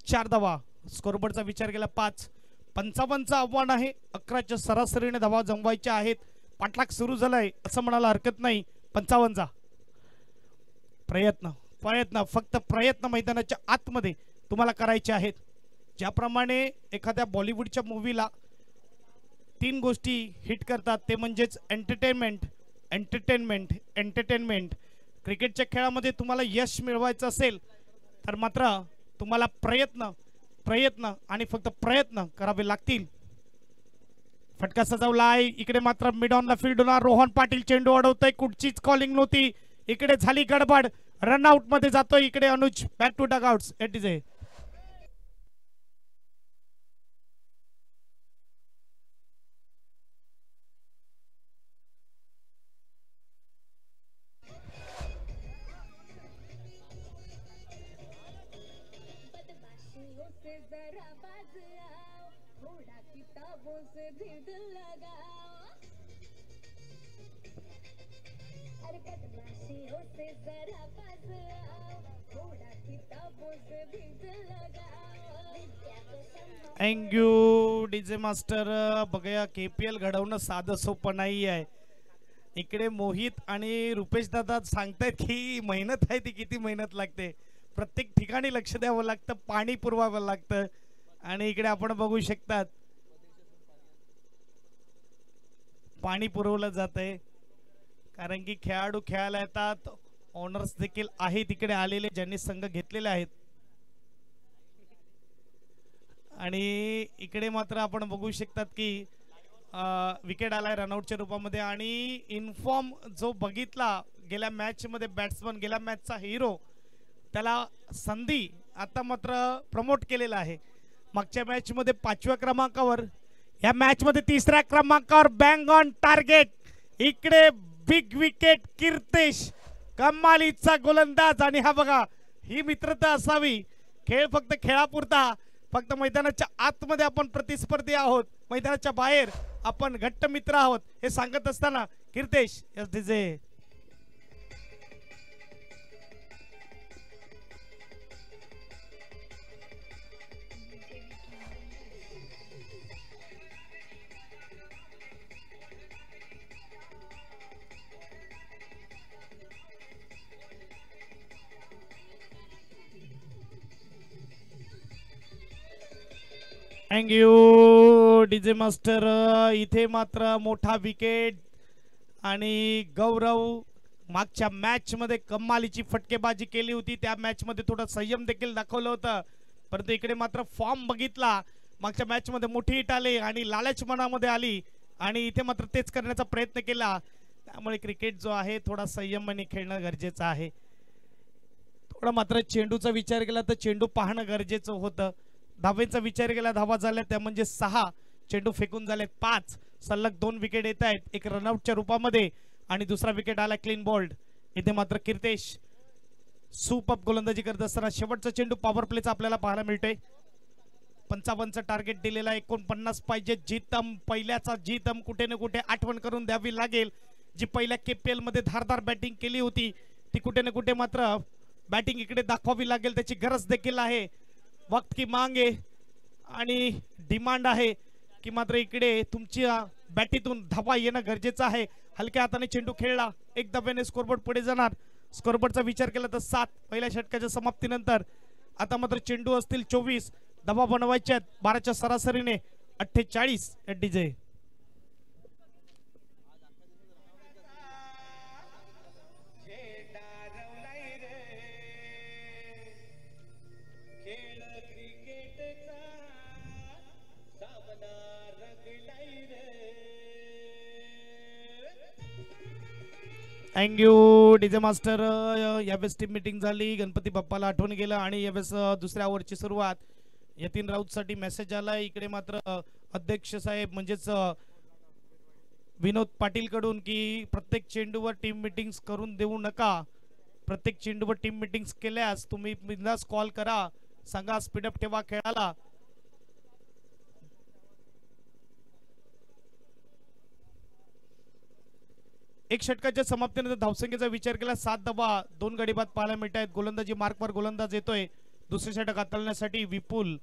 4 धावा. स्कोरबोर्डचा विचार केला 5. 55चं आव्हान आहे. 11च्या सरासरीने धावा जमवायच्या आहेत. पाठलाग सुरू झालाय असं म्हणायला हरकत नाही. 55चा प्रयत्न फक्त प्रयत्न मैदानाच्या आतमध्ये तुम्हाला करायचे आहेत. ज्याप्रमाणे एखाद्या बॉलिवूडच्या मूवीला 3 गोष्टी हिट करतात ते म्हणजेच एंटरटेनमेंट, एंटरटेनमेंट, एंटरटेनमेंट. क्रिकेटच्या खेळामध्ये तुम्हाला यश मिळवायचं असेल तर मात्र तुम्हाला प्रयत्न प्रयत्न आणि फक्त प्रयत्न करावे लागतील. फटका सजवलाय. इकडे मात्र मिड ऑन द फील्ड होणार. रोहन पाटील चेंडू अडवतोय. कुठचीच कॉलिंग नव्हती. इकडे झाली गडबड. रनआउट मध्ये जातोय इकडे Anuj. Back to dugouts. It is a thank you DJ master. बघूया KPL घडवणं साधं सोपं नाही आहे. इकडे मोहित आणि रुपेश दादा सांगतायत की मेहनत आहे ती किती मेहनत लागते. प्रत्येक ठिकाणी लक्ष द्यावं लागतं, पाणी पुरवावं लागतं. आणि इकडे आपण बघू शकतात पाणी पुरवलं जातंय कारण की खेळाडू खेळायला येतात. ओनर्स देखील आहेत इकडे आलेले ज्यांनी संघ घेतलेले आहेत. आणि इकडे मात्र आपण बघू शकतात की विकेट आलाय रनआउटच्या रूपामध्ये. आणि इन्फॉर्म जो बघितला गेल्या मॅच मध्ये बॅट्समन, गेल्या मॅचचा हिरो, त्याला संधी आता मात्र प्रमोट केलेला आहे. मागच्या मॅच मध्ये 5व्या क्रमांकावर, या मॅच मध्ये 3ऱ्या क्रमांकावर बँग ऑन टार्गेट. इकडे बिग विकेट कीर्तेश, कमालीचा गोलंदाज. आणि हा बघा, ही मित्रता असावी. खेळ फक्त खेळापुरता, फक्त मैदानाच्या आतमध्ये आपण प्रतिस्पर्धी आहोत, मैदानाच्या बाहेर आपण घट्ट मित्र आहोत हे सांगत असताना Kirtesh SDJ. Thank you DJ master. इथे मात्र मोठा विकेट आणि गौरव मागच्या मॅच मध्ये कमालीची फटकेबाजी केली होती. त्या मॅच मध्ये थोडा संयम देखील दाखवलं होतं, परंतु इकडे मात्र फॉर्म बघितला. मागच्या मॅच मध्ये मोठी हिट आली आणि लालच मनामध्ये आली आणि इथे मात्र तेच करण्याचा प्रयत्न केला. त्यामुळे क्रिकेट जो आहे थोडा संयमाने खेळणं गरजेचं आहे. थोडा मात्र चेंडूचा विचार केला तर चेंडू पाहणं गरजेचं होतं. धावेचा विचार केला, धावा झाल्या त्या म्हणजे 6, चेंडू फेकून झाले 5. सलग 2 विकेट येत आहेत, एक रनआउटच्या रूपामध्ये आणि दुसरा विकेट आला क्लीन बॉल्ड. इथे मात्र कीर्तेश सुपर गोलंदाजी करत असताना शेवटचा चेंडू पॉवर प्लेचा आपल्याला पाहायला मिळतोय. 55चं टार्गेट दिलेला, 49 पाहिजे. जीतम पहिल्याचा जीतम कुठे ना कुठे आठवण करून द्यावी लागेल. जी पहिल्या KPL मध्ये धारदार बॅटिंग केली होती ती कुठे ना कुठे मात्र बॅटिंग इकडे दाखवावी लागेल, त्याची गरज देखील आहे. वक्त की मांग आहे आणि डिमांड आहे की मात्र इकडे तुमच्या बॅटीतून धावा येणं गरजेचं आहे. हलक्या हाताने चेंडू खेळला, एक धाब्याने स्कोरबोर्ड पुढे जाणार. स्कोरबोर्डचा विचार केला तर 7 पहिल्या षटकाच्या समाप्तीनंतर. आता मात्र चेंडू असतील 24, धावा बनवायच्या 12च्या सरासरीने 48 डीजे. Thank you DJ master. यावेळेस टीम मीटिंग झाली, गणपती बाप्पाला आठवण गेलं आणि यावेळेस दुसऱ्या ओव्हरची सुरुवात. यतीन राऊतसाठी मेसेज आला. इकडे मात्र अध्यक्ष साहेब म्हणजेच विनोद पाटील कडून की प्रत्येक चेंडूवर टीम मीटिंग्स करून देऊ नका. प्रत्येक चेंडूवर टीम मीटिंग्स केल्यास तुम्ही बिनधास्त कॉल करा, सांगा स्पीडअप ठेवा खेळाला. एक षटकाच्या समाप्तीनंतर धावसंख्येचा विचार केला 7 धावा 2 गडी बाद पाहायला मिळत आहेत. गोलंदाजी मार्कवर गोलंदाज येतोय. दुसरे षटक हाताळण्यासाठी विपुल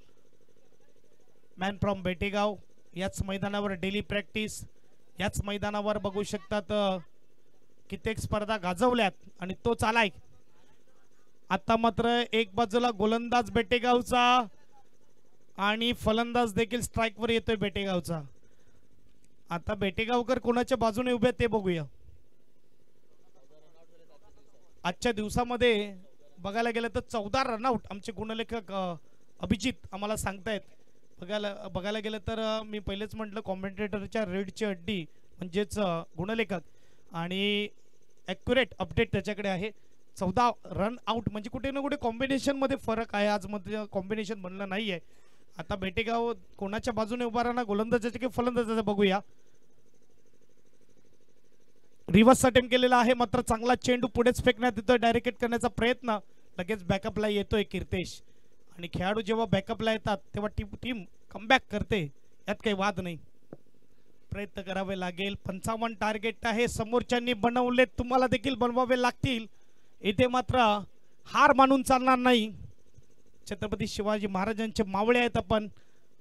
मॅन फ्रॉम बेटेगाव. याच मैदानावर डेली प्रॅक्टिस, याच मैदानावर बघू शकतात कित्येक स्पर्धा गाजवल्यात आणि तो चालाय. आता मात्र एक बाजूला गोलंदाज बेटेगावचा आणि फलंदाज देखील स्ट्राईकवर येतोय बेटेगावचा. आता बेटेगावकर कोणाच्या बाजूने उभे ते बघूया. आजच्या दिवसामध्ये बघायला गेलं तर 14 रनआउट आमचे गुणलेखक अभिजित आम्हाला सांगतायत. बघायला गेलं तर मी पहिलेच म्हटलं कॉमेंटेटरच्या रेडची अड्डी म्हणजेच गुणलेखक आणि ॲक्युरेट अपडेट त्याच्याकडे आहे. 14 रन आउट म्हणजे कुठे ना कुठे कॉम्बिनेशन मध्ये फरक आहे. आज मध्ये कॉम्बिनेशन बनलं नाहीये. आता बेटेगाव कोणाच्या बाजूने उभा राहणार, गोलंदाजाचे की फलंदाजाचे बघूया. रिव्हर्स अटेम्प्ट केलेला आहे, मात्र चांगला चेंडू पुढेच फेकण्यात येतोय. डायरेक्ट हिट करण्याचा प्रयत्न, लगेच बॅकअपला येतोय कीर्तेश. आणि खेळाडू जेव्हा बॅकअपला येतात तेव्हा टीम कमबॅक करते, यात काही वाद नाही. प्रयत्न करावे लागेल. 55 टार्गेट आहे, समोरच्यांनी बनवले, तुम्हाला देखील बनवावे लागतील. इथे मात्र हार मानून चालणार नाही. छत्रपती शिवाजी महाराजांचे मावळे आहेत आपण,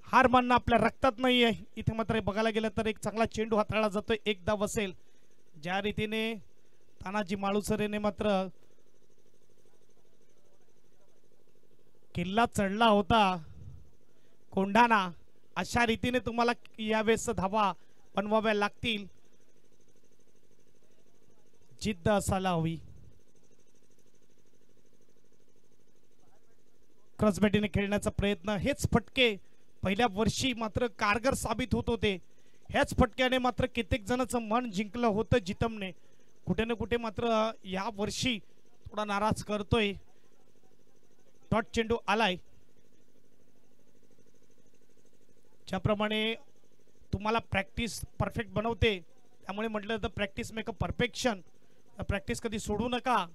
हार मानणं आपल्या रक्तात नाही आहे. इथे मात्र बघायला गेलं तर एक चांगला चेंडू हाताळला जातोय, एक धाव असेल. ज्या रीतीने तानाजी माळुसरेने मात्र किल्ला चढला होता कोंढाणा, अशा रीतीने तुम्हाला यावेळेस धावा बनवाव्या लागतील. जिद्द असायला हवी. क्रॉसबॅटीने खेळण्याचा प्रयत्न, हेच फटके पहिल्या वर्षी मात्र कारगर साबित होत होते. ह्याच फटक्याने मात्र कित्येक जणांचं मन जिंकलं होतं जितमने. कुठे ना कुठे मात्र या वर्षी थोडा नाराज करतोय. डॉट चेंडू आलाय. ज्याप्रमाणे तुम्हाला प्रॅक्टिस परफेक्ट बनवते, त्यामुळे म्हटलं तर practice make a perfection. Practice कधी सोडू नका,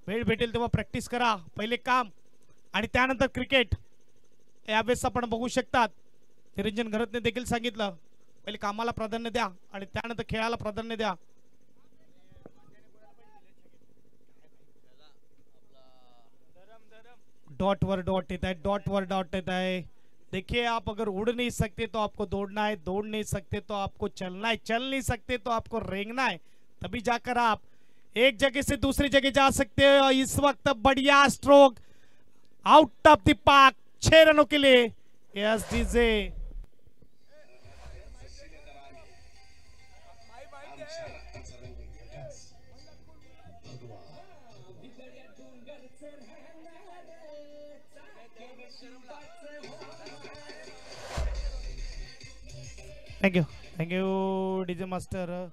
वेळ भेटेल तेव्हा प्रॅक्टिस करा. पहिले काम आणि त्यानंतर क्रिकेट. यावेळेस आपण बघू शकतात निरंजन घरतने देखील सांगितलं, पहिले कामाला प्राधान्य द्या आणि त्यानंतर खेळाला प्राधान्य द्या. डॉट वर डॉट येता है, डॉट वर डॉट येता है. देखिए आप अगर उड़ नहीं सकते तो आपको दौड़ना है, दौड़ नहीं सकते तो आपको चलना है, चल नहीं सकते तो आपको रेंगना है, तभी जाकर आप एक जगह से दूसरी जगह जा सकते हो. इस वक्त बढ़िया stroke out of the park, 6 रनों के लिए. Yes DJ thank you thank you DJ master.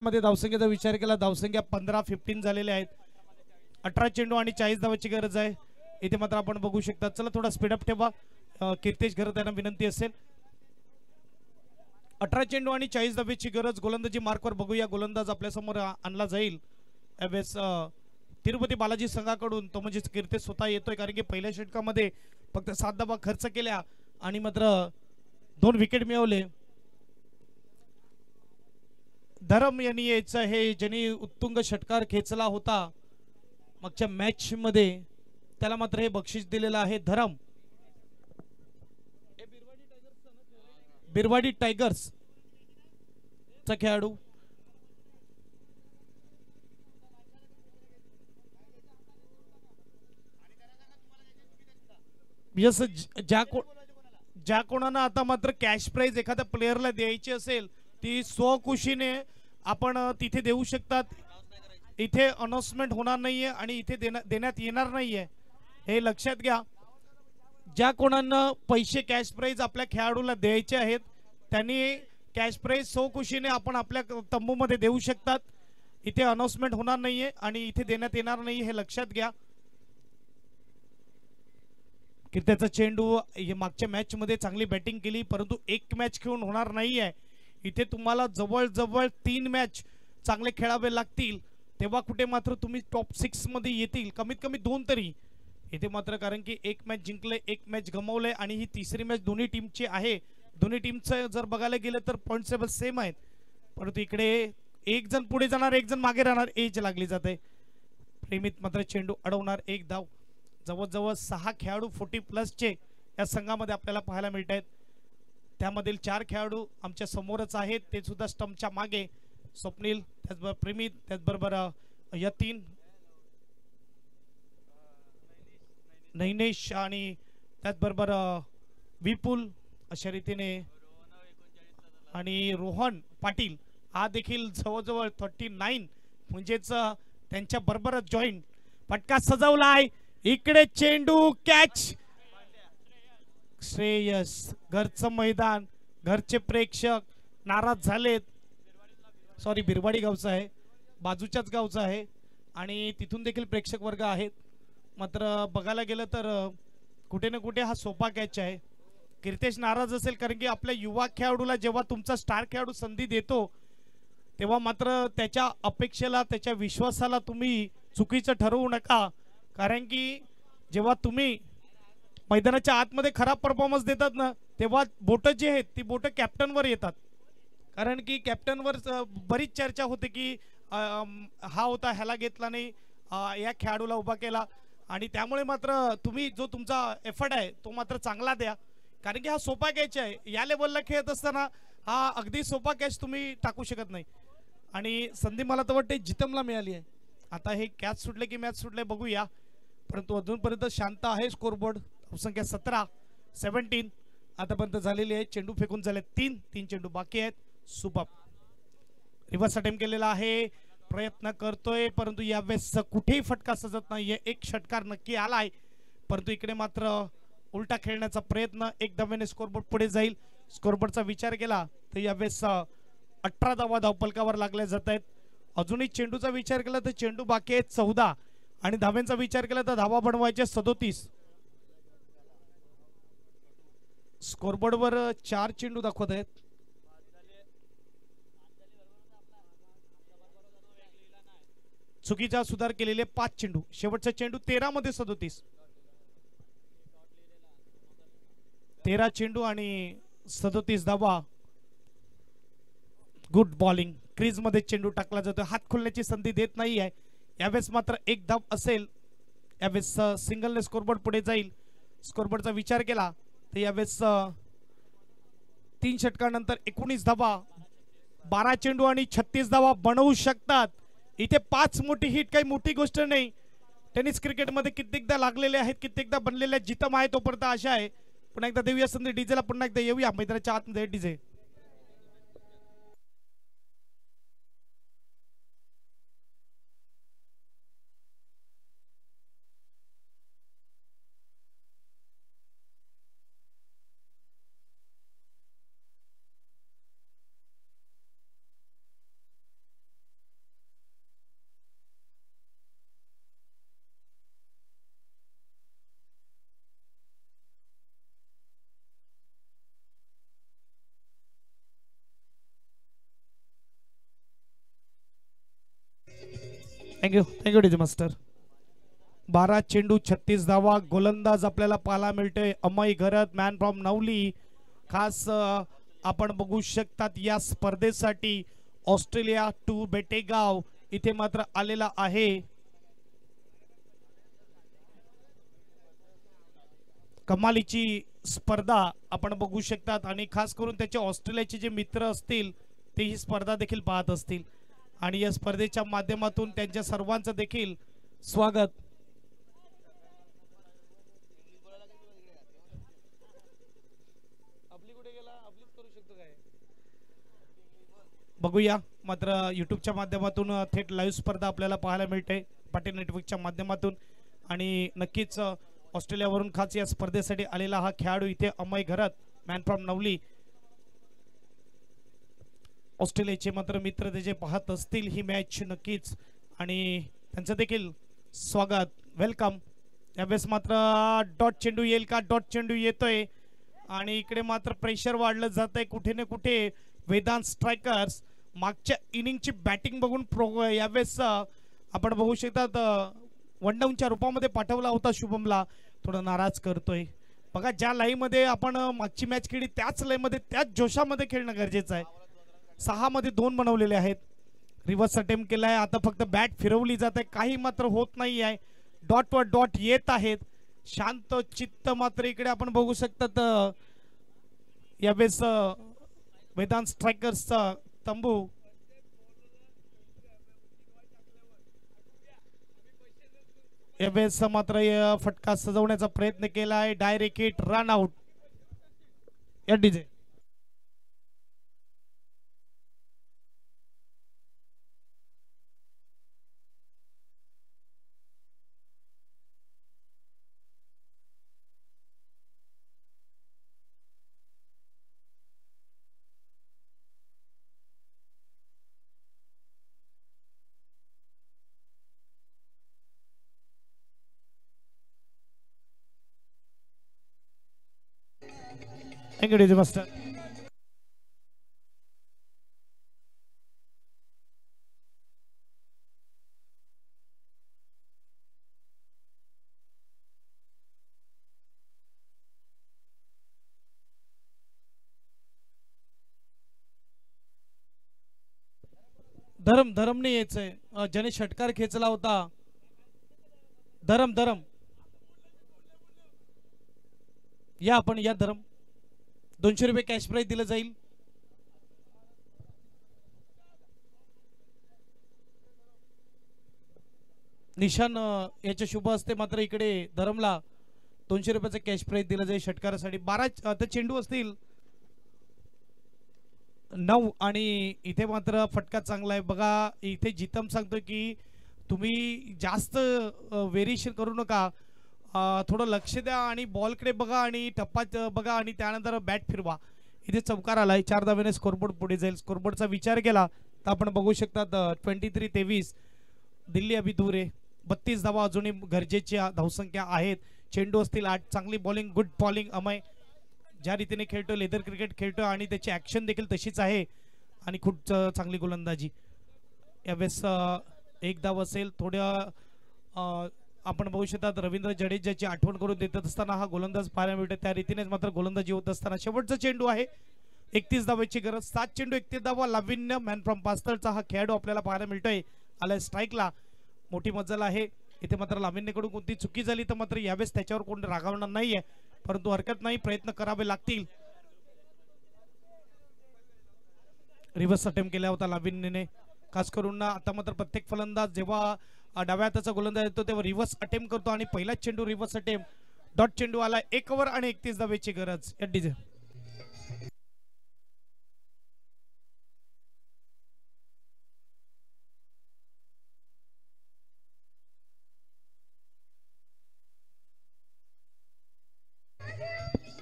मध्ये धावसंख्येचा विचार केला, धावसंख्या 15-15 झालेले आहेत. 18 चेंडू आणि 40 धावाची गरज आहे इथे मात्र आपण बघू शकता. चला थोडा स्पीडअप ठेवा, कीर्तेश घरत यांना विनंती असेल. 18 चेंडू आणि 40 धावेची गरज. गोलंदाजी मार्कवर बघूया, गोलंदाज आपल्या समोर आणला जाईल यावेळेस तिरुपती बालाजी संघाकडून, तो म्हणजे कीर्तेश स्वतः येतोय, कारण की पहिल्या षटकामध्ये फक्त 7 धावा खर्च केल्या आणि मात्र 2 विकेट मिळवले. धरम यांनी यायचं हे ज्यांनी उत्तुंग षटकार खेचला होता मागच्या मॅच मध्ये, त्याला मात्र हे बक्षीस दिलेलं आहे. धरम बिरवाडी टायगर्स चा खेळाडू. ज्या कोणानं आता मात्र कॅश प्राइज एखाद्या प्लेयरला द्यायची असेल ती स्वखुशीने आपण तिथे देऊ शकतात. इथे अनाउन्समेंट होणार नाहीये आणि इथे देण्यात येणार नाहीये, हे लक्षात घ्या. ज्या कोणांना पैसे कॅश प्राइज आपल्या खेळाडूला द्यायचे आहेत त्यांनी कॅश प्राइज स्वखुशीने आपण आपल्या तंबूमध्ये देऊ शकतात. इथे अनाउन्समेंट होणार नाहीये आणि इथे देण्यात येणार नाही, हे लक्षात घ्या. की त्याचा चेंडू मागच्या मॅच मध्ये चांगली बॅटिंग केली, परंतु एक मॅच खेळून होणार नाहीये. इथे तुम्हाला जवळजवळ 3 मॅच चांगले खेळावे लागतील, तेव्हा कुठे मात्र तुम्ही टॉप 6 मध्ये येतील, कमीत कमी 2 तरी. इथे मात्र कारण की एक मॅच जिंकले, एक मॅच गमावले आणि ही तिसरी मॅच दोन्ही टीमची आहे. दोन्ही टीमचं जर बघायला गेलं तर पॉइंट टेबल सेम आहेत, परंतु इकडे एक जण पुढे जाणार, एक जण मागे राहणार, एज लागली जाते. प्रेमित मात्र चेंडू अडवणार, 1 धाव. जवळजवळ 6 खेळाडू 40+ चे या संघामध्ये आपल्याला पाहायला मिळत आहेत. त्यामधील 4 खेळाडू आमच्या समोरच आहेत, ते सुद्धा स्टंपच्या मागे. स्वप्नील, त्याचबरोबर प्रेमित, त्याचबरोबर यतीन, नैनेश आणि त्याचबरोबर विपुल अशा रीतीने, आणि रोहन पाटील हा देखील जवळजवळ 39 म्हणजेच त्यांच्या बरोबरच जॉईंट. फटका सजवलाय, इकडे चेंडू कॅच. श्रेयस, घरचं मैदान, घरचे प्रेक्षक नाराज झालेत. सॉरी, बिरवाडी गावचं आहे, बाजूच्याच गावचं आहे आणि तिथून देखील प्रेक्षक वर्ग आहेत. मात्र बघायला गेलं तर कुठे ना कुठे हा सोपा कॅच आहे. कीर्तेश नाराज असेल कारण की आपल्या युवा खेळाडूला जेव्हा तुमचा स्टार खेळाडू संधी देतो तेव्हा मात्र त्याच्या अपेक्षेला, त्याच्या विश्वासाला तुम्ही चुकीचं ठरवू नका. कारण की जेव्हा तुम्ही मैदानाच्या आतमध्ये खराब परफॉर्मन्स देतात ना, तेव्हा बोटं जी आहेत ती बोटं कॅप्टनवर येतात. कारण की कॅप्टनवर बरीच चर्चा होते की हा होता, ह्याला घेतला नाही, या खेळाडूला उभा केला, आणि त्यामुळे मात्र तुम्ही जो तुमचा एफर्ट आहे तो मात्र चांगला द्या. कारण की हा सोपा कॅच आहे. या लेवलला खेळत असताना हा अगदी सोपा कॅच तुम्ही टाकू शकत नाही. आणि संधी मला तर वाटते जितमला मिळाली आहे. आता हे कॅच सुटले की मॅच सुटले बघूया, परंतु अजूनपर्यंत शांत आहे स्कोरबोर्ड. संख्या 17 आतापर्यंत झालेली आहे. चेंडू फेकून झाले 3 चेंडू बाकी आहेत. सुपर रिव्हर्स अटेम्प्ट केलेला आहे, प्रयत्न करतोय, परंतु यावेळेस कुठेही फटका सजत नाहीये. एक षटकार नक्की आलाय, परंतु इकडे मात्र उलटा खेळण्याचा प्रयत्न. 1 धावेने स्कोरबोर्ड पुढे जाईल. स्कोरबोर्डचा विचार केला तर यावेळेस 18 धावा धावपलकावर लागल्या जात आहेत. अजूनही चेंडूचा विचार केला तर चेंडू बाकी आहेत 14, आणि धाव्यांचा विचार केला तर धावा बनवायचे 37. स्कोरबोर्डवर 4 चेंडू दाखवत आहेत. चुकीचा सुधार केलेले 5 चेंडू. शेवटचा चेंडू 13 मध्ये 37. 13 चेंडू आणि 37 धावा. Good bowling. क्रीज मध्ये चेंडू टाकला जातो, हात खोलण्याची संधी देत नाही आहे. यावेळेस मात्र एक धाव असेल, यावेळेस सिंगलने स्कोरबोर्ड पुढे जाईल. स्कोरबोर्डचा विचार केला तर यावेळेस 3 षटकानंतर 19 धावा, 12 चेंडू आणि 36 धावा बनवू शकतात. इथे 5 मोठी हिट काही मोठी गोष्ट नाही. टेनिस क्रिकेटमध्ये कित्येकदा लागलेले आहेत, कित्येकदा बनलेले जितम आहे तोपर्यंत आशा आहे. पुन्हा एकदा देऊया संधी डीजेला, पुन्हा एकदा येऊया मैदानाच्या आतमध्ये. DJ thank you DJ master. 12 चेंडू 36 धावा. गोलंदाज आपल्याला पाहायला मिळतोय अमय घरत, मॅन फ्रॉम नवली. खास आपण बघू शकतात या स्पर्धेसाठी ऑस्ट्रेलिया टू बेटेगाव इथे मात्र आलेला आहे. कमालीची स्पर्धा आपण बघू शकतात आणि खास करून त्याचे ऑस्ट्रेलियाचे जे मित्र असतील ते ही स्पर्धा देखील पाहत असतील आणि या स्पर्धेच्या माध्यमातून त्यांच्या सर्वांचं देखील स्वागत. बघूया मात्र यूट्यूबच्या माध्यमातून थेट लाईव्ह स्पर्धा आपल्याला पाहायला मिळते पाटील नेटवर्कच्या माध्यमातून. आणि नक्कीच ऑस्ट्रेलियावरून खास या स्पर्धेसाठी आलेला हा खेळाडू इथे अमय घरत, मॅन फ्रॉम नवली. ऑस्ट्रेलियाचे मात्र मित्र त्याचे पाहत असतील ही मॅच नक्कीच आणि त्यांचं देखील स्वागत, वेलकम. यावेळेस मात्र डॉट चेंडू येईल का? डॉट चेंडू येतोय आणि इकडे मात्र प्रेशर वाढलं जात आहे कुठे ना कुठे. वेदांत स्ट्रायकर्स मागच्या इनिंगची बॅटिंग बघून यावेळेस आपण बघू शकतात वन डाऊनच्या रूपामध्ये पाठवला होता शुभमला, थोडं नाराज करतोय. बघा ज्या लाईनमध्ये आपण मागची मॅच खेळली त्याच लाईनमध्ये त्याच जोशामध्ये खेळणं गरजेचं आहे. 6 मध्ये 2 बनवलेले आहेत. रिव्हर्स अटेम्प्ट केलाय, आता फक्त बॅट फिरवली जात आहे, काही मात्र होत नाही आहे. डॉट वर डॉट येत आहेत. शांत चित्त मात्र इकडे आपण बघू शकतात यावेळेस वेदांत स्ट्रायकर्सचा तंबू. यावेळेस मात्र फटका सजवण्याचा प्रयत्न केलाय. Direct hit, run out. या डीजे थँक्यू डीजे मास्टर. धरमने यायचंय, ज्याने षटकार खेचला होता. धरम या आपण या. धरम 200 रुपये कॅश प्राइज दिलं जाईल. निशान याच्या शुभ असते मात्र इकडे धरमला 200 रुपयाचं कॅश प्राइज दिलं जाईल षटकारासाठी. 12 आता चेंडू असतील 9 आणि इथे मात्र फटका चांगला आहे. बघा इथे जितम सांगतोय की तुम्ही जास्त व्हेरिएशन करू नका, थोडं लक्ष द्या आणि बॉलकडे बघा आणि टप्पा बघा आणि त्यानंतर बॅट फिरवा. इथे चौकार आलाय. 4 धावेने स्कोरबोर्ड पुढे जाईल. स्कोरबोर्डचा विचार केला तर आपण बघू शकतात 23-23 दिल्ली अभि दूर आहे. 32 धावा अजूनही गरजेच्या धावसंख्या आहेत. चेंडू असतील 8. चांगली बॉलिंग, गुड बॉलिंग. अमय ज्या रीतीने खेळतो, लेदर क्रिकेट खेळतो आणि त्याची ऍक्शन देखील तशीच आहे आणि खूप चांगली गोलंदाजी. यावेळेस 1 धाव असेल. थोड्या आपण बघू शकतात रवींद्र जडेजाची आठवण करून देत असताना हा गोलंदाज पाहायला मिळतो. त्या रीतीनेच मात्र गोलंदाजी होत असताना शेवटचा चेंडू आहे. 31 धावाची गरज. 7 चेंडू 31 धावा. लाविन्य, मॅन फ्रॉम पास्तळचा हा खेळाडू आपल्याला पाहायला मिळतोय. आलाय स्ट्राईकला मोठी मजल आहे. इथे मात्र लाविन्यकडून कोणती चुकी झाली तर मात्र यावेळेस त्याच्यावर कोण रागावणार नाहीये, परंतु हरकत नाही, प्रयत्न करावे लागतील. रिव्हर्स अटेम्प्ट केला होता लाविन्यने, खास करून आता मात्र प्रत्येक फलंदाज जेव्हा डाव्या हाताचा गोलंदाज येतो तेव्हा रिव्हर्स अटेम्प्ट करतो आणि पहिलाच चेंडू रिव्हर्स अटेम्प्ट, डॉट चेंडू आला. 1 ओव्हर आणि 31 धावेची गरज. DJ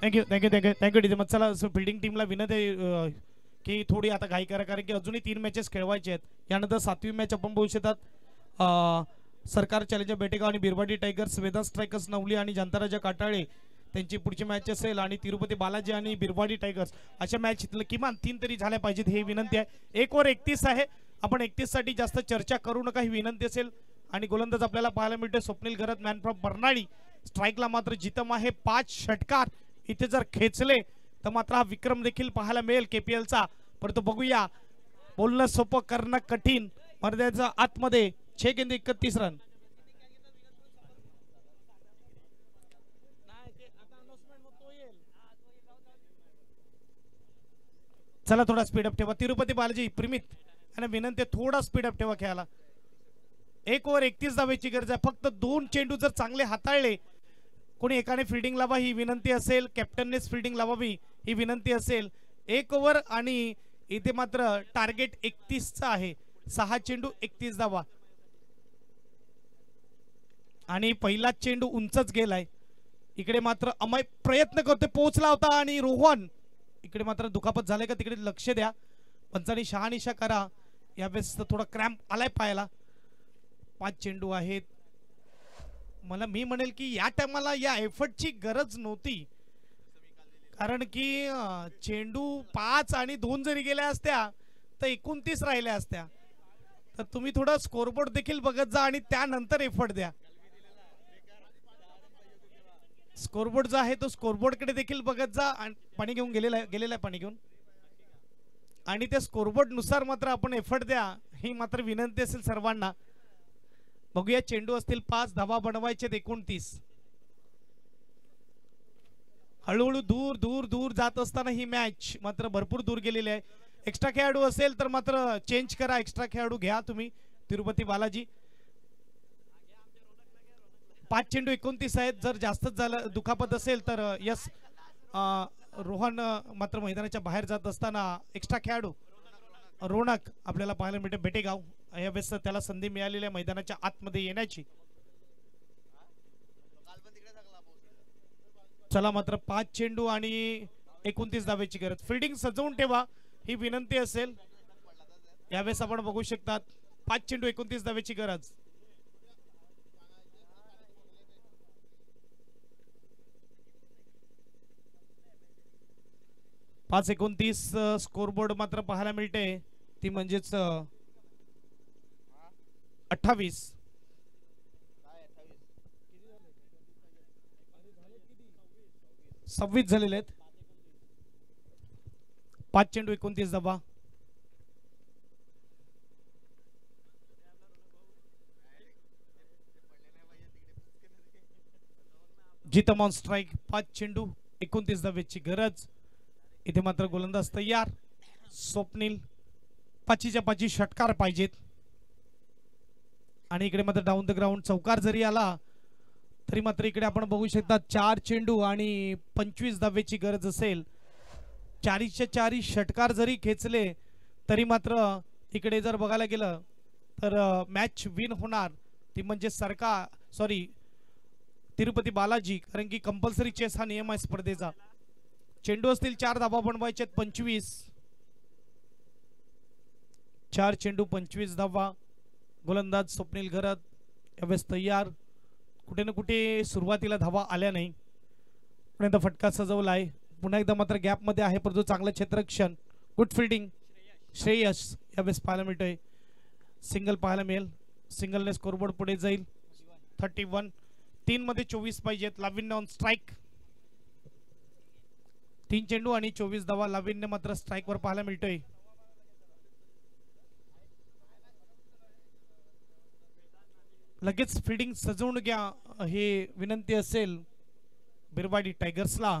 thank you thank you thank you thank you DJ. मग चला फिल्डिंग टीमला विनंती आहे की थोडी आता घाई करा, कारण की अजूनही 3 मॅचेस खेळवायचे आहेत. यानंतर 7वी मॅच आपण बघू शकतात. सरकार चॅलेंजर बेटेगाव आणि बिरवाडी टायगर्स, वेदांत स्ट्रायकर्स नवली आणि जनताराजा काटाळे त्यांची पुढची मॅच असेल, आणि तिरुपती बालाजी आणि बिरवाडी टायगर्स अशा मॅच किमान 3 तरी झाल्या पाहिजेत, ही विनंती आहे. 1 ओव्हर 31 आहे, आपण 31 साठी जास्त चर्चा करू नका, ही विनंती असेल. आणि गोलंदाज आपल्याला पाहायला मिळतोय स्वप्नील घरत, मॅन फ्रॉम बर्नाळी. स्ट्राईकला मात्र जितम आहे. 5 षटकार इथे जर खेचले तर मात्र हा विक्रम देखील पाहायला मिळेल केपीएलचा. परंतु बघूया, बोलणं सोपं करणं कठीण. मर्यादेच्या आतमध्ये 6 गेंद 31 रन. चला थोडा स्पीडअप ठेवा. तिरुपती बालाजी प्रीमित आणि विनंती थोडा स्पीडअप ठेवा खेळाला. 1 ओव्हर 31 धावेची गरज आहे. फक्त 2 चेंडू जर चांगले हाताळले, कोणी एकाने फिल्डिंग लावा ही विनंती असेल, कॅप्टननेच फिल्डिंग लावावी ही विनंती असेल. 1 ओव्हर आणि इथे मात्र टार्गेट 31 चा आहे. 6 चेंडू 31 धावा आणि पहिला चेंडू उंचच गेलाय. इकडे मात्र अमय प्रयत्न करतोय, पोहोचला होता आणि रोहन इकडे मात्र दुखापत झाले का तिकडे लक्ष द्या. पंचांनी शहानिशा करा, यावेळेस थोडा क्रॅम्प आलाय पायाला. 5 चेंडू आहेत. मी म्हणेल की या टायमाला या एफर्टची गरज नव्हती, कारण की चेंडू 5 आणि 2 जरी गेल्या असत्या तर 29 राहिल्या असत्या. तर तुम्ही थोडा स्कोरबोर्ड देखील बघत जा आणि त्यानंतर एफर्ट द्या. स्कोरबोर्ड जो आहे तो स्कोरबोर्ड कडे देखील बघत जा. आणि पाणी घेऊन गेलेला आहे पाणी घेऊन, आणि त्या स्कोरबोर्ड नुसार मात्र आपण एफर्ट द्या, ही मात्र विनंती असेल सर्वांना. बघूया, चेंडू असतील 5, धावा बनवायचे 29. हळूहळू दूर दूर दूर जात असताना ही मॅच मात्र भरपूर दूर गेलेली आहे. एक्स्ट्रा खेळाडू असेल तर मात्र चेंज करा, एक्स्ट्रा खेळाडू घ्या तुम्ही. तिरुपती बालाजी 5 चेंडू 29 आहेत. जर जास्तच झालं दुखापत असेल तर यस, रोहन मात्र मैदानाच्या बाहेर जात असताना एक्स्ट्रा खेळाडू रोनक आपल्याला पाहायला मिळते बेटेगाव. यावेळेस त्याला संधी मिळालेली आहे मैदानाच्या आतमध्ये येण्याची. चला मात्र 5 चेंडू आणि 29 धावेची गरज. फिल्डिंग सजवून ठेवा ही विनंती असेल. यावेळेस आपण बघू शकतात 5 चेंडू 29 धावेची गरज. पाच 29 स्कोरबोर्ड मात्र पाहायला मिळते, ती म्हणजेच 28. 26 झालेले आहेत. 5 चेंडू 29 धावा. जितम ऑन स्ट्राइक. 5 चेंडू 29 धावेची गरज. इथे मात्र गोलंदाज तयार. स्वप्नील 5च्या 5 षटकार पाहिजेत. आणि इकडे मात्र डाऊन द ग्राउंड चौकार जरी आला तरी मात्र इकडे आपण बघू शकता 4 चेंडू आणि 25 धावेची गरज असेल. 4च्या 4 षटकार जरी खेचले तरी मात्र इकडे जर बघायला गेलं तर मॅच विन होणार, ती म्हणजे तिरुपती बालाजी, कारण की कंपल्सरी चेस हा नियम आहे स्पर्धेचा. चेंडू असतील 4 धावा बनवायचे 25. 4 चेंडू 25 धावा. गोलंदाज स्वप्नील घरत यावेळेस तयार. कुठे ना कुठे सुरुवातीला धावा आल्या नाही, पण एकदा फटका सजवला आहे. पुन्हा एकदा मात्र गॅप मध्ये आहे, परंतु चांगलं क्षेत्ररक्षण, गुड फिल्डिंग. श्रेयस यावेळेस पाहायला मिळतोय. सिंगल पाहायला मिळेल. सिंगलने स्कोरबोर्ड पुढे जाईल. 31. 3 मध्ये 24 पाहिजेत. लाविन्य ऑन स्ट्राइक. 3 चेंडू आणि 24 धावा. लाविन्य मात्र स्ट्राइक वर पाहायला मिळतोय. लगेच फिल्डिंग सजवून घ्या हे विनंती असेल बिरवाडी टायगर्सला.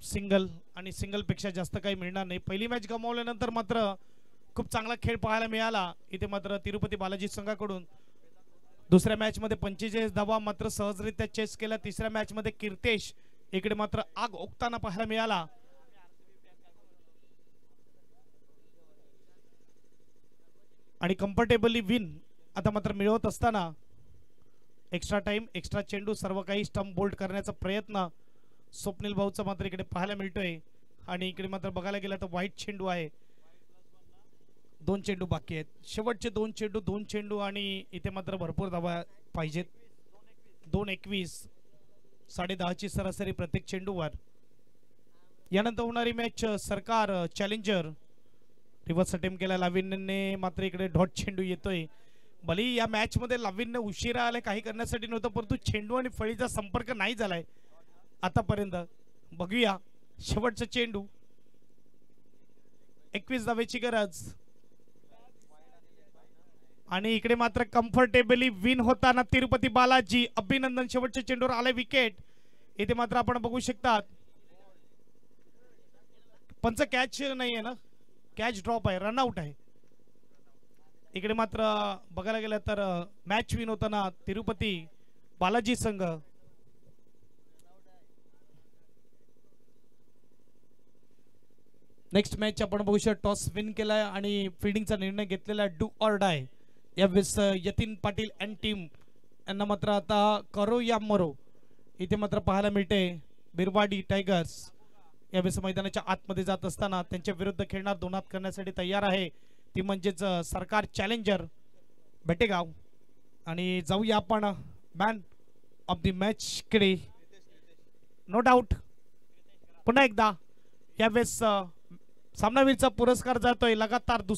सिंगल आणि सिंगल पेक्षा जास्त काही मिळणार नाही. पहिली मॅच गमावल्यानंतर मात्र खूप चांगला खेळ पाहायला मिळाला इथे मात्र तिरुपती बालाजी संघाकडून. दुसऱ्या मॅच मध्ये 45 धावा मात्र सहजरित्या चेस केला. तिसऱ्या मॅच मध्ये कीर्तेश इकडे मात्र आग ओकताना पाहायला मिळाला. आणि कम्फर्टेबली विन आता मात्र मिळवत असताना एक्स्ट्रा टाइम एक्स्ट्रा चेंडू सर्व काही स्टंप बोल्ड करण्याचा प्रयत्न स्वप्नील भाऊचा मात्र इकडे पाहायला मिळतोय. आणि इकडे मात्र बघायला गेलं तर वाईट चेंडू आहे. 2 चेंडू बाकी आहेत. शेवटचे 2 चेंडू आणि इथे मात्र भरपूर धावा पाहिजेत. 2:21 10.5ची सरासरी प्रत्येक चेंडूवर. यानंतर होणारी मॅच सरकार चॅलेंजर. रिव्हर्स अटेम्प्ट केला लाविन्यने मात्र इकडे डॉट चेंडू येतोय. भले या मॅच मध्ये लाविन्य उशिरा आले काही करण्यासाठी नव्हतं परंतु चेंडू आणि फळीचा संपर्क नाही झालाय आतापर्यंत. बघूया शेवटचा चेंडू. 21 धावेची गरज आणि इकडे मात्र कम्फर्टेबली विन होताना तिरुपती बालाजी. अभिनंदन. शेवटच्या चेंडूवर आले विकेट. इथे मात्र आपण बघू शकतात पंच कॅच नाहीये ना, कॅच ड्रॉप आहे, रनआउट आहे. इकडे मात्र बघायला गेलं तर मॅच विन होताना तिरुपती बालाजी संघ. नेक्स्ट मॅच आपण बघू शकतो टॉस विन केलाय आणि फिल्डिंगचा निर्णय घेतलेला डू ऑर डाय. यावेळेस यतीन पाटील अँड टीम यांना मात्र आता करो या मरो इथे मात्र पाहायला मिळते. बिरवाडी टायगर्स यावेळेस मैदानाच्या आतमध्ये जात असताना त्यांच्या विरुद्ध खेळणार 2 हात करण्यासाठी तयार आहे. ती म्हणजेच सरकार चॅलेंजर बेटेगाव. आणि जाऊया आपण मॅन ऑफ द मॅच कडे. नो डाऊट पुन्हा एकदा यावेळेस सामनावीरचा पुरस्कार जातोय लगातार दुसरा